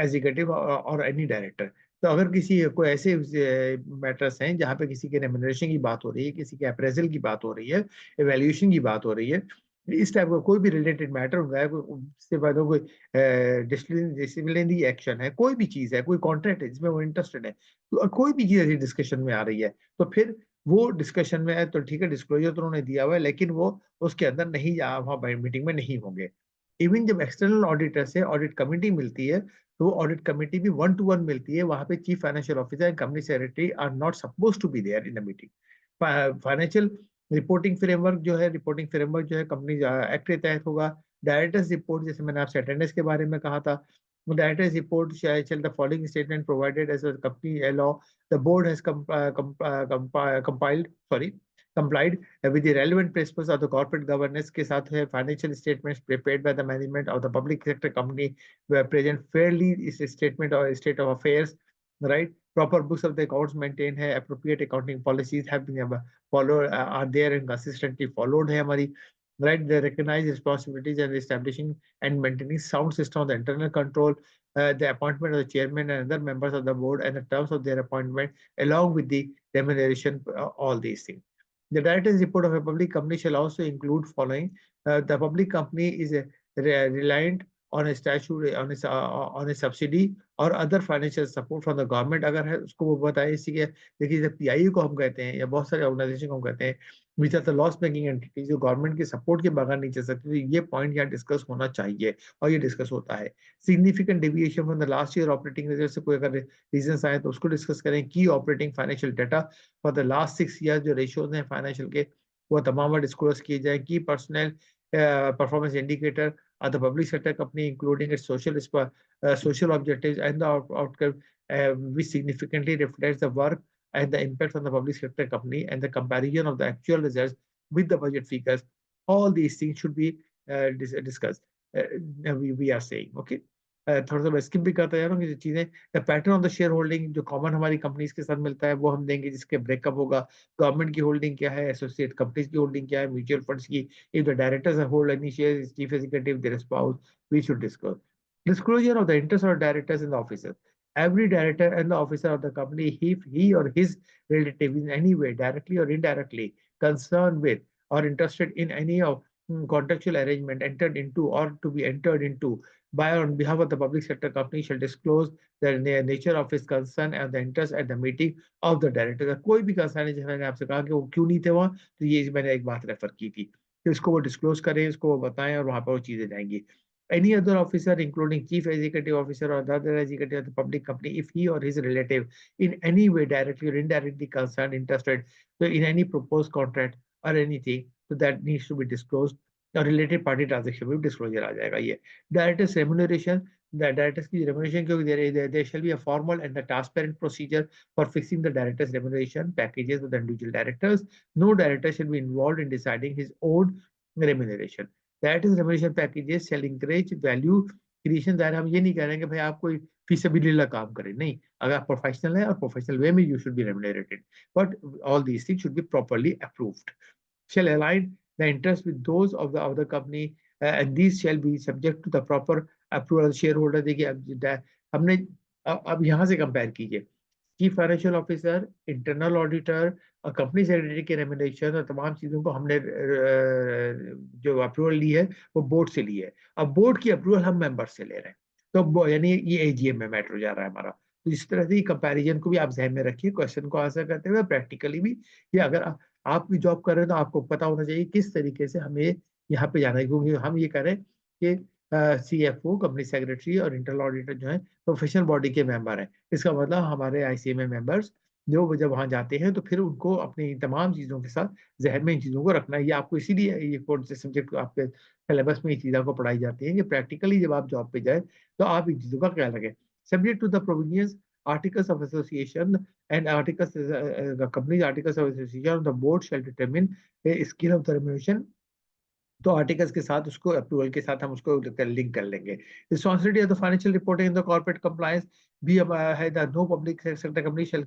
Speaker 1: executive or any director. तो अगर किसी कोई ऐसे matters हैं जहाँ पे किसी के रेम्यूनरेशन की बात हो रही है, किसी के अप्रेजल की बात हो रही है, एवेल्यूएशन की बात हो रही है, इस टाइप का कोई भी रिलेटेड मैटर होगा है, उससे बाद कोई डिसिप्लिनरी एक्शन है, कोई भी चीज है, कोई कॉन्ट्रैक्ट है जिसमें वो इंटरेस्टेड है, तो कोई भी चीज ऐसी डिस्कशन में आ रही है तो फिर वो डिस्कशन में है तो ठीक है, डिस्क्लोजर तो उन्होंने दिया हुआ है लेकिन वो उसके अंदर नहीं, वहाँ मीटिंग में नहीं होंगे. इवन जब एक्सटर्नल ऑडिटर से ऑडिट कमेटी मिलती है तो वो ऑडिट कमेटी भी 1-to-1 मिलती है, वहां पे chief financial officer and company secretary are not suppose to be there in the meeting. Financial reporting framework जो है, रिपोर्टिंग फ्रेमवर्क जो है कंपनी एक्ट के तहत होगा. डायरेक्टर्स रिपोर्ट, जैसे मैंने आपसे अटेंडेंस के बारे में कहा था, directors report shall the following statement provided as a company law. The board has complied with the relevant principles of the corporate governance के साथ है. financial statements prepared by the management of the public sector company were present fairly is a statement or state of affairs. Right. Proper books of the accounts maintained है, appropriate accounting policies have been followed, are there and consistently followed है हमारी. right? They recognize responsibilities and establishing and maintaining sound system of the internal control, the appointment of the chairman and other members of the board, and the terms of their appointment, along with the remuneration, all these things. The directors' report of a public company shall also include following: the public company is reliant on a statute, on a subsidy और other financial support from the government अगर है उसको वो बताए। इसी के देखिए, जब पीआईयू को हम कहते हैं या बहुत सारे ऑर्गेनाइजेशन को हम कहते हैं which are the loss making entity, जो गवर्नमेंट के सपोर्ट के बगैर नहीं चल सकती, तो ये पॉइंट यहाँ डिस्कस होना चाहिए और ये डिस्कस होता है। Significant deviation from the last year operating result से कोई अगर रीजन आए तो उसको डिस्कस करें। की operating financial data for the last 6 year, जो रेशियोज हैं फाइनेंशियल के, वो तमाम डिस्क्लोज किए जाए। की personal performance indicator of the public sector company, including its social objectives and the outcome, which significantly reflects the work and the impact on the public sector company, and the comparison of the actual results with the budget figures. All these things should be discussed. We are saying, okay. थोड़ा सा मैं skip भी करता जा रहा हूँ कि चीजें, the pattern of the share holding जो कॉमन हमारी कंपनीज के साथ मिलता है वो हम देंगे, जिसके ब्रेकअप होगा। गवर्नमेंट की होल्डिंग क्या है, एसोसिएट कंपनीज की होल्डिंग क्या है, म्यूचुअल फंड्स की, if the directors hold any shares, chief executive, their spouse, we should disclose. Disclosure of the interest of directors and the officers. Every director and the officer of the company, if he or his relative in any way, directly or indirectly, concerned with or interested in any of contractual arrangement entered into or to be entered into by or on behalf of the public sector company, shall disclose the nature of his concern and the interest at the meeting of the director. कोई भी concern है, जैसे मैंने आपसे कहा कि वो क्यों नहीं थे वहाँ, तो ये मैंने एक बात रेफर की थी कि उसको वो डिस्क्लोज करें, उसको वो बताएं और वहां पर वो चीजें जाएंगी। Any other officer, including chief executive officer or the other executive of the public company, if he or his relative in any way directly or indirectly concerned, interested, so in any proposed contract or anything, so that needs to be disclosed. A related party transaction में disclosure आ जाएगा ये। Directors remuneration, the directors की remuneration क्योंकि there shall be a formal and the transparent procedure for fixing the directors remuneration packages with the individual directors. No director shall be involved in deciding his own remuneration. That is remuneration packages shall encourage value creation. That हम ये नहीं कह रहे हैं कि भाई आप कोई फीसिबिलिटी काम करें, नहीं। अगर आप प्रोफेशनल है और प्रोफेशनल वे में, you should be remunerated, but all these things should be properly approved. Shall align the interest with those of the other company, and these shall be subject to the proper approval of the shareholder। देखिए अब हमने अब यहाँ से compare कीजिए, chief financial officer, internal auditor और company secretary के remuneration और तमाम चीजों को हमने जो अप्रूवल ली है वो बोर्ड से ली है। अब बोर्ड की अप्रूवल हम मेंबर से ले रहे हैं, तो यानी ये एजीएम में मैटर हो जा रहा है हमारा। तो इस तरह से कंपैरिजन को भी आप ध्यान में रखिए, क्वेश्चन को आंसर करते हुए प्रैक्टिकली भी, कि अगर आप भी जॉब कर रहे हैं तो आपको पता होना चाहिए किस तरीके से हमें यहाँ पे जाना है, क्योंकि हम ये करें कि सीएफओ, कंपनी सेक्रेटरी और इंटरनल ऑडिटर जो है प्रोफेशनल बॉडी के मेंबर हैं। इसका मतलब हमारे आईसीएमए मेंबर्स जो जब वहां जाते हैं तो फिर उनको अपनी तमाम चीजों के साथ जहन में इन चीजों को रखना है। ये आपको इसीलिए ये कौन से सब्जेक्ट आपके सिलेबस में ये चीज़ें आपको पढ़ाई जाती है कि प्रैक्टिकली जब आप जॉब पे जाए तो आप इन चीजों का ख्याल रखें। Subject to the provisions, articles of association and articles, the company's articles of association, the board shall determine a scale of the remuneration। तो आर्टिकल्स के साथ उसको अप्रूवल के साथ हम उसको लिंक कर लेंगे। Responsibility of the financial reporting in the corporate compliance भी है that no public sector company shall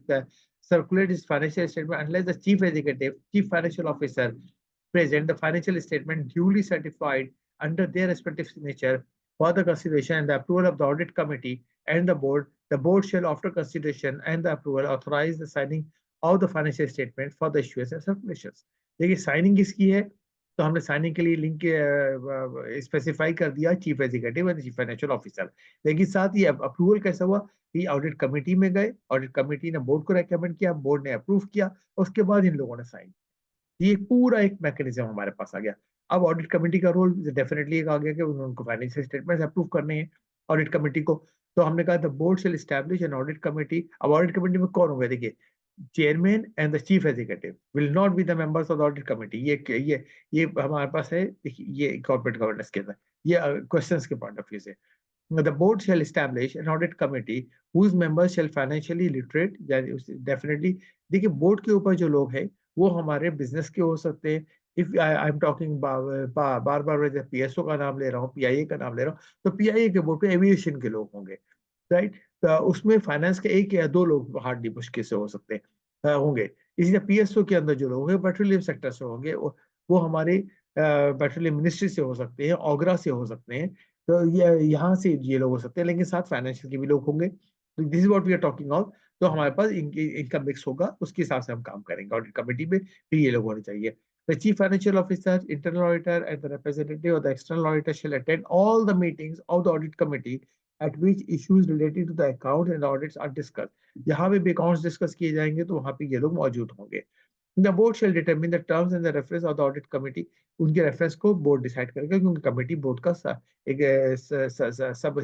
Speaker 1: circulate its financial statement unless the chief executive, chief financial officer present the financial statement duly certified under their respective signature for the consideration and the approval of the audit committee and the board. The board shall, after consideration and the approval, authorize the signing of the financial statement for the issuance and circulations। देखिए signing किसकी है, तो हमने signing के लिए link specify कर दिया chief executive and chief financial officer. लेकिन साथ ही अप्रूवल कैसा हुआ कि ऑडिट कमेटी में गए, ऑडिट कमेटी ने बोर्ड को रेकमेंड किया, बोर्ड ने अप्रूव किया, उसके बाद इन लोगों ने साइन। ये पूरा एक मैकेनिज्म हमारे पास आ गया। अब ऑडिट कमेटी का रोल डेफिनेटली एक आ गया कि उनको फाइनेंशियल स्टेटमेंट अप्रूव करने हैं ऑडिट कमेटी को। तो हमने कहा the board shall establish an audit committee. अब ऑडिट कमेटी में कौन होगा, देखिए chairman and the chief executive will not be the members of the audit committee। ये हमारे पास है, देखिए ये कॉर्पोरेट गवर्नेंस के अंदर ये क्वेश्चंस के पॉइंट ऑफ व्यू से। The board shall establish an audit committee whose members shall financially literate। Definitely देखिए बोर्ड के ऊपर जो लोग हैं वो हमारे बिजनेस के हो सकते हैं। If I am talking bar bar PSO का नाम ले रहा हूँ, पीआईए का नाम ले रहा हूँ, तो पीआईए के बोर्ड पे एविएशन के लोग होंगे, राइट। तो उसमें फाइनेंस के एक या दो लोग हार्डली मुश्किल से हो सकते हैं होंगे। इसी तरह पीएसओ के अंदर जो लोग हैं पेट्रोलियम सेक्टर से होंगे, वो हमारे पेट्रोलियम मिनिस्ट्री से हो सकते हैं, ओगरा से हो सकते हैं, तो ये यहाँ से ये लोग हो सकते हैं, लेकिन साथ फाइनेंशियल के भी लोग होंगे। तो this is what we are talking of. तो हमारे पास इनका मिक्स होगा, उसके हिसाब से हम काम करेंगे। ऑडिट कमेटी में भी ये लोग होने चाहिए। The chief financial officer, internal auditor, and the representative of the external auditor shall attend all the meetings of the audit committee at which issues related to the accounts and the audits are discussed. यहाँ पे भी accounts discuss किए जाएंगे तो वहाँ पे ये लोग मौजूद होंगे। The board shall determine the terms and the reference of the audit committee. उनके रेफरेंस को बोर्ड डिसाइड करेगा, क्योंकि कमेटी बोर्ड का एक सब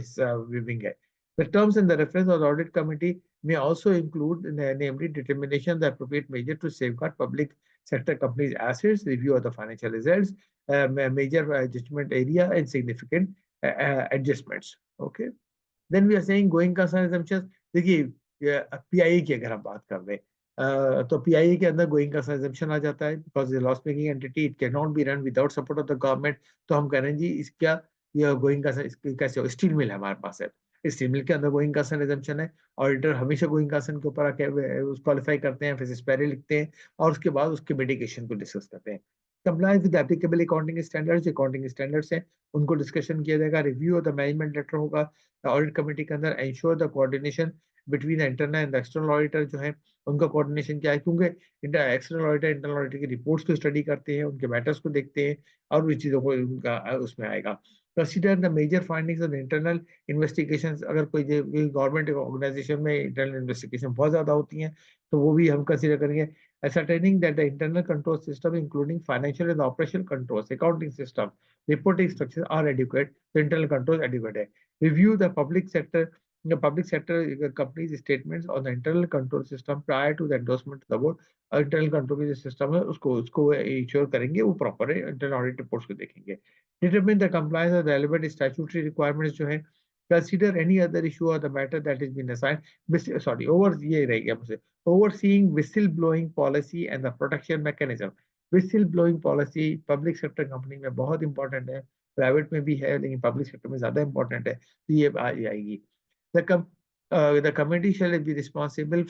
Speaker 1: विंग है। The terms and the reference of the audit committee may also include, namely, determination of the appropriate measure to safeguard public sector companies' assets, review of the financial results, major judgment area, and significant adjustments. Okay. Then we are saying going concern assumptions. देखिए PIA की अगर हम बात कर रहे हैं, तो PIA के अंदर गोइंग कंसर्न assumption आ जाता है, because loss making entity it can not be run without support of the government. तो हम कह रहे हैं जी इसका ये गोइंग कंसर्न कैसे हो, स्टील मिल है हमारे पास है, स्टील मिल के अंदर गोइंग कंसर्न assumption है। ऑडिटर हमेशा गोइंग कंसर्न के ऊपर आके क्वालिफाई करते हैं, फिर स्पेरे लिखते हैं, और उसके बाद उसके मिटिगेशन को डिस्कस करते हैं। Compliance with applicable accounting standards हैं, उनको डिस्कशन किया जाएगा। Review of the management letter होगा ऑडिट कमेटी के अंदर। Ensure the coordination between the internal and external auditor जो है उनका कोऑर्डिनेशन क्या है, क्योंकि एक्सटर्नल ऑडिटर इंटरनल ऑडिटर की रिपोर्ट्स को स्टडी करते हैं, उनके मैटर्स को देखते हैं, और उन चीज़ों को उनका उसमें आएगा। Consider the major findings of internal investigation. अगर कोई गवर्नमेंट ऑर्गेनाइजेशन में इंटरनल इन्वेस्टिगेशन बहुत ज्यादा होती हैं तो वो भी हम कंसीडर करेंगे। ascertaining that the internal control system including financial and operational controls, accounting system, reporting structures are adequate, the internal controls adequate है। Review the public sector companies statements on the internal control system prior to the endorsement to the board। Internal control की जो system है उसको ensure करेंगे, वो proper है, internal audit reports को देखेंगे। Determine the compliance of relevant statutory requirements जो है। कंसीडर एनी अदर इशू और the matter that is been assigned, sorry over ये रह गया मुझसे, overseeing whistleblowing policy and the protection mechanism। whistleblowing policy public sector company में बहुत important है, प्राइवेट में भी है, लेकिन पब्लिक सेक्टर में ज्यादा इंपॉर्टेंट है, तो ये आएगी। The committee shall be responsible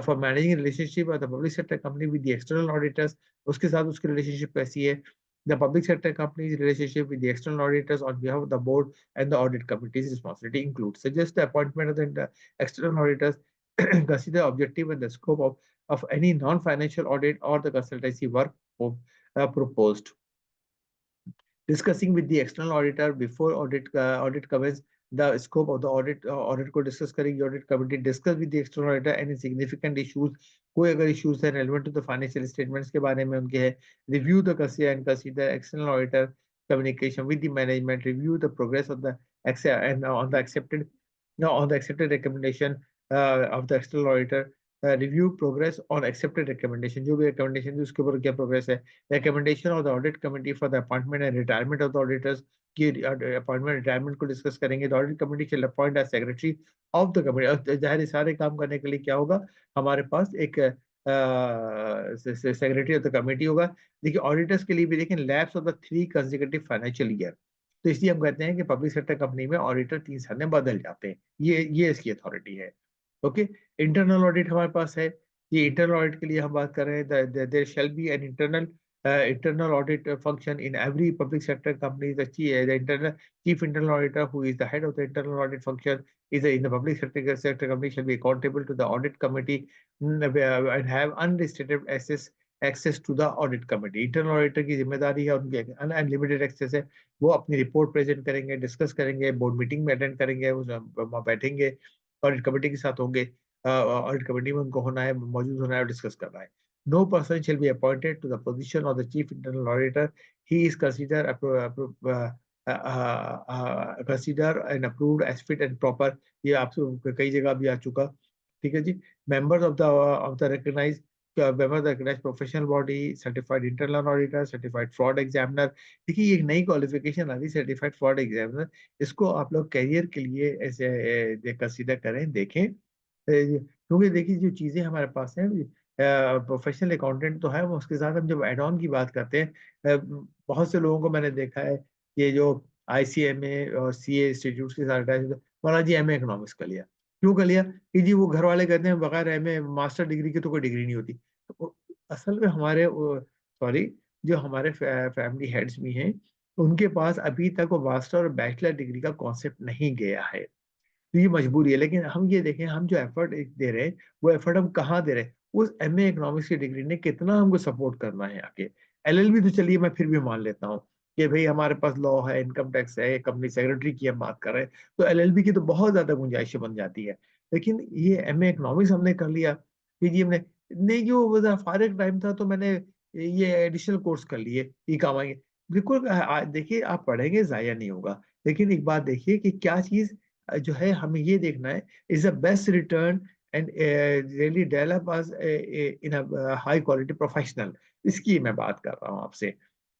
Speaker 1: for managing relationship of the public sector company with the external auditors। उसके साथ उसकी relationship कैसी है। The public sector company's relationship with the external auditors on behalf of the board and the audit committee's responsibility includes suggest the appointment of the external auditors, consider objective and the scope of any non-financial audit or the consultancy work proposed। Discussing with the external auditor before audit commence, the scope of the audit को discuss करेगी audit committee। Discuss with the external auditor any significant issues, कोई अगर issues है relevant to the financial statements के बारे में उनके है। Review the consider external auditor communication with the management। Review the progress of the on the accepted recommendation of the external auditor। Review progress on accepted recommendation, जो भी recommendation थी उसके ऊपर क्या progress है। Recommendation of the audit committee for the appointment and retirement of the auditors की appointment retirement को discuss करेंगे। The audit committee shall appoint as secretary of the committee। जाहिर सारे काम करने के लिए क्या होगा, हमारे पास एक सेक्रेटरी ऑफ द कमेटी होगा। देखिए ऑडिटर्स के लिए भी देखें lapse of the 3 consecutive financial year, तो इसलिए हम कहते हैं कि पब्लिक सेक्टर कंपनी में ऑडिटर 3 साल में बदल जाते हैं, ये इसकी अथॉरिटी है। ओके। इंटरनल ऑडिट हमारे पास है, ये इंटरनल ऑडिट के लिए हम बात कर रहे हैं। There shall be an internal audit function in every public sector company। The chief internal auditor, who is the head of the internal audit function, is in the public sector company, shall be accountable to the audit committee and have unrestricted access to the audit committee। internal auditor की जिम्मेदारी है, उनके unlimited access है, वो अपनी report present करेंगे, discuss करेंगे, board meeting में अटेंड करेंगे, उसमें बैठेंगे, ऑडिट कमेटी के साथ होंगे, ऑडिट कमेटी में उनको होना है, मौजूद होना है और डिस्कस करना है। No person shall be appointed to the position of the chief internal auditor। He is considered and approved as fit and proper। ये आपसे कई जगह भी आ चुका, ठीक है जी। Members of the recognized member of the recognized professional body, certified internal auditor, certified fraud examiner। देखिए ये एक नई क्वालिफिकेशन आ रही, सर्टिफाइड फ्रॉड एग्जामिनर, इसको आप लोग करियर के लिए ऐसे कंसीडर करें, देखें, क्योंकि देखिए जो चीजें हमारे पास हैं, प्रोफेशनल अकाउंटेंट तो है, वो उसके साथ हम जब एड ऑन की बात करते हैं, बहुत से लोगों को मैंने देखा है, ये जो आईसीएमए और सीए इंस्टीट्यूट के साथ अटैच, बोला जी एमए इकोनॉमिक्स कर लिया। क्यों कर लिया कि जी वो घर वाले कहते हैं बगैर एमए मास्टर डिग्री की तो कोई डिग्री नहीं होती। तो असल में हमारे सॉरी जो हमारे फैमिली हेड्स भी हैं, उनके पास अभी तक वो मास्टर और बैचलर डिग्री का कॉन्सेप्ट नहीं गया है। तो ये मजबूरी है, लेकिन हम ये देखें, हम जो एफर्ट एक दे रहे हैं, वो एफर्ट हम कहाँ दे रहे हैं? उस एमए इकोनॉमिक्स की डिग्री ने कितना हमको सपोर्ट करना है आगे। एलएलबी तो चलिए मैं फिर भी मान लेता हूँ कि भाई हमारे पास लॉ है, इनकम टैक्स है, कंपनी सेक्रेटरी की हम बात कर रहे हैं, तो एलएलबी की तो बहुत ज्यादा गुंजाइश बन जाती है। लेकिन ये एमए इकोनॉमिक्स हमने कर लिया, पीजी हमने नहीं, जो फारिग टाइम था तो मैंने ये एडिशनल कोर्स कर लिए, ये काम आएंगे। बिल्कुल देखिए, आप पढ़ेंगे जाया नहीं होगा, लेकिन एक बात देखिए कि क्या चीज जो है हमें ये देखना है, is the best return and really develop us in high quality professional. इसकी मैं बात कर रहा हूँ आपसे।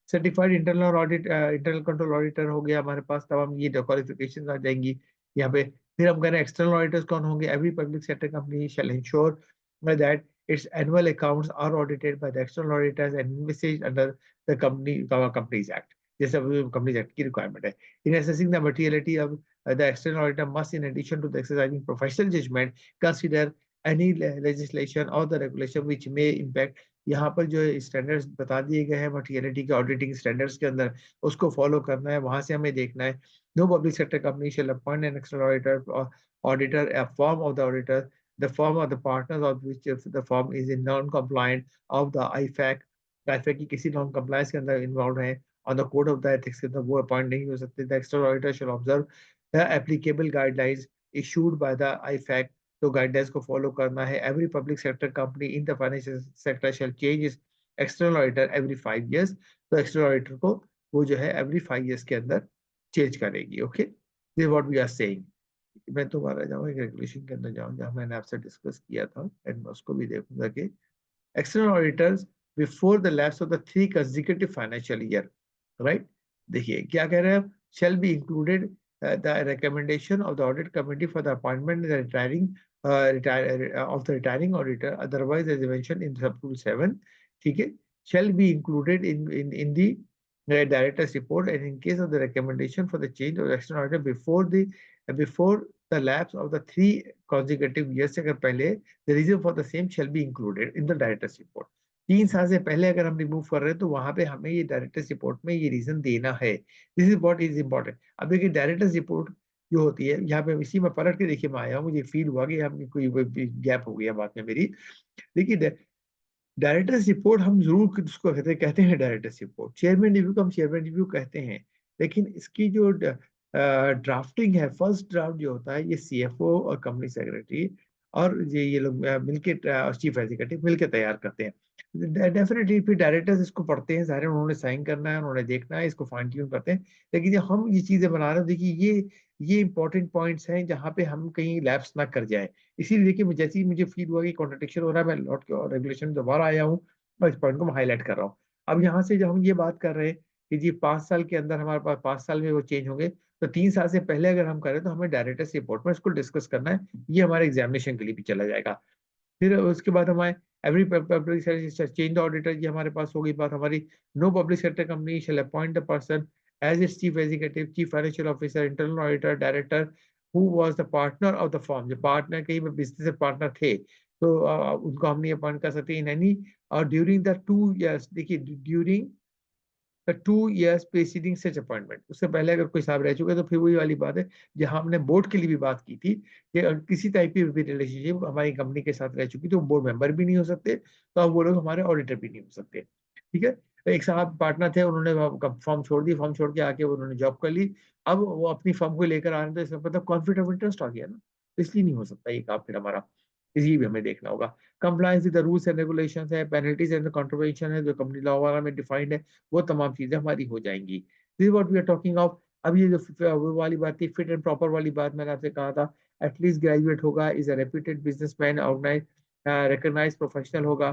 Speaker 1: Certified internal audit, internal control auditor हो गया हमारे पास, तब हम ये क्वालिफिकेशन आ जाएंगी यहाँ पे। फिर हम कह रहे हैं एक्सटर्नल ऑडिटर्स कौन होंगे? Every public sector company shell ensure that its annual accounts are audited by the external auditors and envisaged under the Companies Act. जैसे कंपनीज एक्ट की रिक्वायरमेंट है। In assessing the materiality of the external auditor must in addition to the exercising professional judgement consider any legislation और the regulation which may impact. यहाँ पर जो standards बता दिए गए हैं मटेरियलिटी के ऑडिटिंग स्टैंडर्ड्स के अंदर, उसको फॉलो करना है, वहां से हमें देखना है। No public sector company shall appoint an external auditor a form of the auditor, the firm or the partners of which if the firm is in non-compliant of the IFAC, IFAC की किसी non compliance के अंदर involve है, on the code of the ethics के अंदर वो appoint नहीं हो सकते। The external auditor shall observe the applicable guidelines issued by the IFAC, तो गाइडलाइंस को फॉलो करना है। Every public sector company in the financial sector shall change its external auditor every 5 years, तो external auditor को वो जो है every 5 years के अंदर चेंज करेगी। Okay, this is what we are saying। मैं दोबारा जाऊँ एक रेगुलेशन के अंदर जाऊँ जहाँ मैंने आपसे डिस्कस किया था, एंड मैं उसको भी देखूंगा कि external auditors before the lapse of the 3 consecutive financial year, right. देखिए क्या कह रहे हैं, shall be included the recommendation of the audit committee for the appointment and the of the retiring auditor, otherwise as mentioned in sub-rule 7, ठीक है, shall be included in the director's report, and in case of the recommendation for the change of the external auditor before the lapse of the 3 consecutive years से अगर पहले, the reason for the same shall be included in the director's report। 3 साल से पहले अगर हम remove कर रहे हैं तो वहां पे हमें ये डायरेक्टर्स रिपोर्ट में ये रीजन देना है। This is what is important. अब देखिए डायरेक्टर्स रिपोर्ट जो होती है, यहाँ पे इसी में पलट के देखिए मैं आया हूँ, मुझे फील हुआ कि हम कोई गैप हो गया बात में मेरी। देखिए डायरेक्टर्स रिपोर्ट हम जरूर उसको कहते हैं डायरेक्टर्स रिपोर्ट, चेयरमैन रिव्यू को हम चेयरमैन रिव्यू कहते हैं, लेकिन इसकी जो ड्राफ्टिंग है, फर्स्ट ड्राफ्ट जो होता है, ये सीएफओ और कंपनी सेक्रेटरी और ये लोग मिलके चीफ एग्जीक्यूटिव मिलके तैयार करते हैं। डेफिनेटली फिर डायरेक्टर्स इसको पढ़ते हैं, सारे उन्होंने साइन करना है, उन्होंने देखना है, इसको फाइन ट्यून करते हैं। लेकिन जब हम ये चीजें बना रहे हैं, देखिए ये इंपॉर्टेंट पॉइंट्स हैं जहाँ पे हम कहीं लैप्स ना कर जाए। इसीलिए देखिए जैसे ही मुझे फील हुआ कि कॉन्ट्रडिक्शन हो रहा है, मैं लौट के और रेगुलेशन में दोबारा आया हूँ और इस पॉइंट को मैं हाईलाइट कर रहा हूँ। अब यहाँ से जब हम ये बात कर रहे हैं कि जी 5 साल के अंदर हमारे पास 5 साल में वो चेंज होंगे, तो 3 साल से पहले अगर हम करें तो हमें डायरेक्टर्स रिपोर्ट में इसको डिस्कस करना है। ये हमारे एग्जामिनेशन के लिए भी चला जाएगा। फिर उसके बाद हमारे every public change the auditor, ये हमारे पास होगी बात हमारी। No public sector company shall appoint the person as its chief executive, chief financial officer, internal auditor, director who was the partner of the firm, जो पार्टनर कहीं business से partner थे तो उनको हम नहीं अपॉइंट कर सकते इन एनी और ड्यूरिंग द 2 years। देखिए during 2 years preceding such appointment, उससे पहले अगर कोई साहब रह चुके तो फिर वही वाली बात है जहां हमने बोर्ड के लिए भी बात की थी कि अगर किसी टाइप की भी रिलेशनशिप हमारी कंपनी के साथ रह चुकी तो बोर्ड मेंबर भी नहीं हो सकते, तो अब वो लोग हमारे ऑडिटर भी नहीं हो सकते। ठीक है, तो एक साहब पार्टनर थे, उन्होंने फॉर्म छोड़ दी, फॉर्म छोड़ के आके उन्होंने जॉब कर ली, अब वो अपनी फॉर्म को लेकर आ रहे हैं, तो इसका मतलब कॉन्फ्लिक्ट ऑफ इंटरेस्ट आ गया ना, तो इसलिए नहीं हो सकता ये काम फिर हमारा, इसी भी हमें देखना होगा। Compliance with the rules and regulations है, पेनल्टीज एंड कॉन्ट्रीब्यूशन है जो कंपनी लॉ वाला में डिफाइंड है, वो तमाम चीजें हमारी हो जाएंगी। This what we are talking of. अब ये जो वो वाली बात थी फिट एंड प्रॉपर वाली बात, मैंने आपसे कहा था एटलीस्ट ग्रेजुएट होगा, is a reputed businessman, organize recognized professional होगा,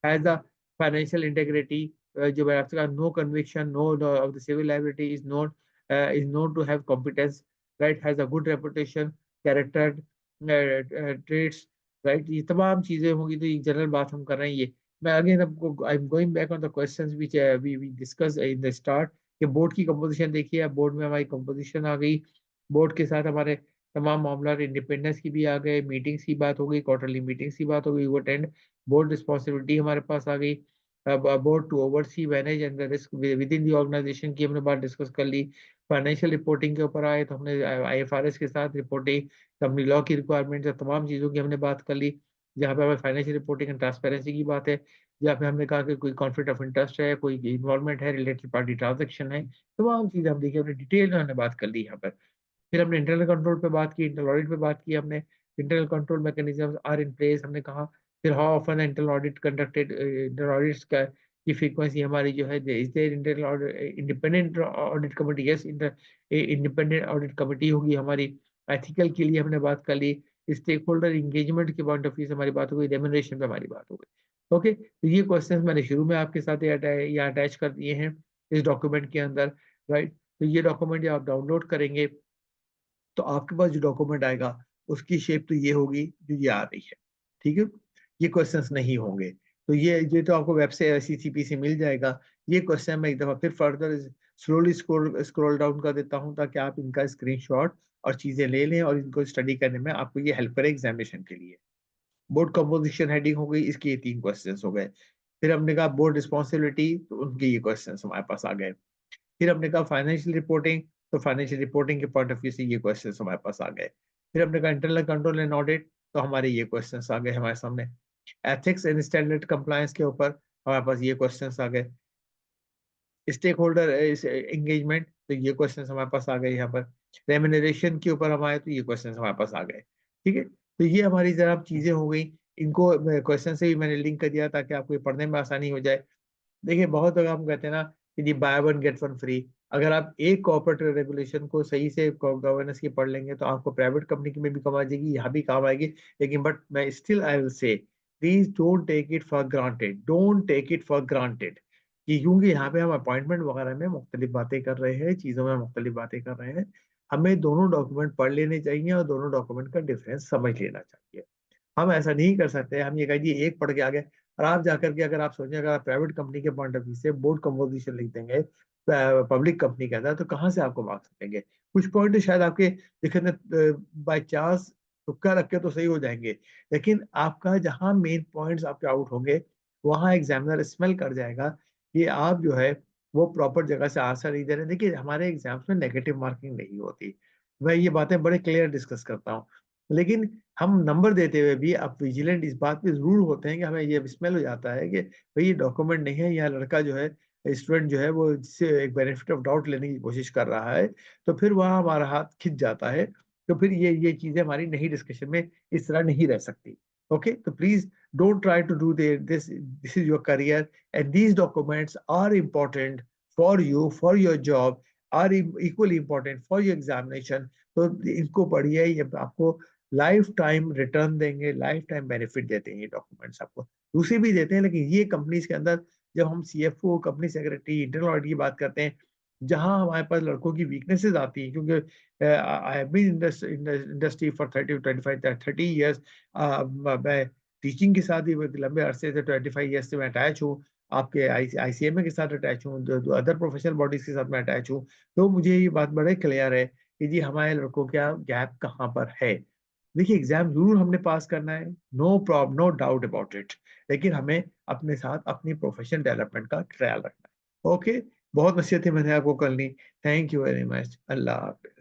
Speaker 1: हैज द फाइनेंशियल इंटेग्रिटी, जो मैंने आपसे कहा no conviction, no of the civil liability, is known to have competence, right, has a good reputation, character traits, right, ये तमाम चीजें होंगी। तो ये जनरल बात हम कर रहे हैं। ये मैं अगेन आपको I am going back on the questions which we discuss in the start, कि बोर्ड की कंपोजिशन देखिए, अब बोर्ड में हमारी कंपोजिशन आ गई, बोर्ड के साथ हमारे तमाम मामला इंडिपेंडेंस की भी आ गए, मीटिंग्स की बात हो गई, क्वार्टरली मीटिंग्स की बात हो गई, वो अटेंड, बोर्ड रिस्पॉन्सिबिलिटी हमारे पास आ गई, board to oversee manage and risk within the organization की हमने बात डिस्कस कर ली। फाइनेंशियल रिपोर्टिंग के ऊपर आए तो हमने IFRS के साथ रिपोर्टिंग, कंपनी लॉ की रिक्वायरमेंट या तमाम चीज़ों की हमने बात कर ली। जहाँ पे हमें फाइनेंशियल रिपोर्टिंग एंड ट्रांसपेरेंसी की बात है, जहाँ पे हमने कहा कि कोई कॉन्फ्लिक्ट ऑफ इंटरेस्ट है, कोई इन्वॉल्वमेंट है, रिलेटेड पार्टी ट्रांजेक्शन है, तमाम चीज़ें हम देखिए हमने डिटेल में हमने बात कर ली यहाँ पर। फिर हमने इंटरनल कंट्रोल पे बात की, इंटरनल ऑडिट पे बात की हमने, internal control mechanisms are in place हमने कहा। फिर how often internal audit conducted, internal audits का की फ्रीक्वेंसी हमारी जो है, is there internal audit independent audit committee, yes independent audit committee होगी हमारी। एथिकल के लिए हमने बात कर ली, स्टेक होल्डर एंगेजमेंट के पॉइंट ऑफ व्यू से हमारी बात हो गई, रेम्यूनरेशन पे हमारी बात हो गई। ओके, तो ये क्वेश्चंस मैंने शुरू में आपके साथ ये अटैच कर दिए हैं इस डॉक्यूमेंट के अंदर, राइट। तो ये डॉक्यूमेंट जब आप डाउनलोड करेंगे तो आपके पास जो डॉक्यूमेंट आएगा उसकी शेप तो ये होगी जो ये आ रही है, ठीक है। ये क्वेश्चंस नहीं होंगे, तो ये तो आपको वेबसाइट CCP से मिल जाएगा। ये क्वेश्चन मैं एक दफा फिर फर्दर स्लोली स्क्रॉल डाउन कर देता हूँ ताकि आप इनका स्क्रीनशॉट और चीजें ले लें और इनको स्टडी करने में आपको ये हेल्प करे एग्जामिनेशन के लिए। बोर्ड कंपोजिशन हेडिंग हो गई, इसके ये 3 क्वेश्चन हो गए। फिर हमने कहा बोर्ड रिस्पॉन्सिबिलिटी, तो उनके ये क्वेश्चन हमारे पास आ गए। फिर हमने कहा फाइनेंशियल रिपोर्टिंग, तो फाइनेंशियल रिपोर्टिंग के पॉइंट ऑफ व्यू से ये क्वेश्चंस हमारे पास आ गए। फिर हमने कहा इंटरनल कंट्रोल एंड ऑडिट, तो हमारे ये क्वेश्चंस आ गए हमारे सामने। एथिक्स एंड स्टैंडर्ड कंप्लायंस के ऊपर हमारे पास ये क्वेश्चंस आ गए। स्टेक होल्डर एंगेजमेंट, तो ये क्वेश्चंस हमारे पास आ गए यहाँ पर। रेम्यूनरेशन के ऊपर हम आए तो ये क्वेश्चंस हमारे पास आ गए, ठीक है। तो ये हमारी जरा चीजें हो गई, इनको क्वेश्चन से भी मैंने लिंक कर दिया ताकि आपको ये पढ़ने में आसानी हो जाए। देखिए बहुत जगह हम कहते हैं ना कि जी buy one get one free. अगर आप एक कॉर्पोरेट रेगुलेशन को सही से गवर्नेंस की पढ़ लेंगे तो आपको प्राइवेट कंपनी की में भी काम आ जाएगी, यहाँ भी काम आएगी। लेकिन बट मैं still I will say please don't take it for granted, don't take it for granted, कि क्योंकि यहाँ पे हम अपॉइंटमेंट वगैरह में मुख्तलिफ बातें कर रहे हैं, चीजों में मुख्तलिफ बातें कर रहे हैं। हमें दोनों डॉक्यूमेंट पढ़ लेने चाहिए और दोनों डॉक्यूमेंट का डिफरेंस समझ लेना चाहिए। हम ऐसा नहीं कर सकते, हम ये कहिए एक पढ़ के आ गए और आप जाकर के अगर आप सोचें अगर आप प्राइवेट कंपनी के पॉइंट ऑफ व्यू से बोर्ड कंपोजिशन लिख देंगे पब्लिक कंपनी के अंदर, तो कहाँ से आपको मार्क्स मिलेंगे। कुछ पॉइंट शायद आपके दिखने बाई चांस तुक्का रख के तो सही हो जाएंगे, लेकिन आपका जहाँ मेन पॉइंट्स आपके आउट होंगे वहां एग्जामिनर स्मेल कर जाएगा कि आप जो है वो प्रॉपर जगह से आंसर नहीं दे रहे। देखिए हमारे एग्जाम्स में नेगेटिव मार्किंग नहीं होती, मैं ये बातें बड़े क्लियर डिस्कस करता हूँ, लेकिन हम नंबर देते हुए भी अब विजिलेंट इस बात पे जरूर होते हैं कि हमें ये स्मेल हो जाता है कि भाई ये डॉक्यूमेंट नहीं है, यहाँ लड़का जो है स्टूडेंट जो है वो जिससे एक बेनिफिट ऑफ डाउट लेने की कोशिश कर रहा है, तो फिर वहाँ हमारा हाथ खिंच जाता है। तो फिर ये चीजें हमारी नहीं डिस्कशन में इस तरह नहीं रह सकती। ओके, तो please don't try to do this is your career and these documents are important for you, for your job, are equally important for your examination. तो इनको पढ़िए, ये आपको लाइफ टाइम रिटर्न देंगे, लाइफ टाइम बेनिफिट देते हैं ये documents आपको। दूसरे भी देते हैं लेकिन ये कंपनीज के अंदर जब हम CFO, company secretary, internal audit की बात करते हैं, जहां हमारे पास लड़कों की वीकनेसेस आती हैं, क्योंकि I have been in the industry for 30 मैं टीचिंग के साथ ही लंबे अरसे से 25 ईयर्स से मैं अटैच हूँ, आपके ICMA के साथ अटैच हूँ, जो अदर प्रोफेशनल बॉडीज के साथ मैं अटैच हूँ। तो मुझे ये बात बड़े क्लियर है कि जी हमारे लड़कों का गैप कहाँ पर है। देखिए एग्जाम जरूर हमने पास करना है, no problem, no doubt about it, लेकिन हमें अपने साथ अपनी प्रोफेशनल डेवलपमेंट का ख्याल रखना है। ओके, बहुत नसीहतें मैंने आपको करनी। Thank you very much, Allah Hafiz.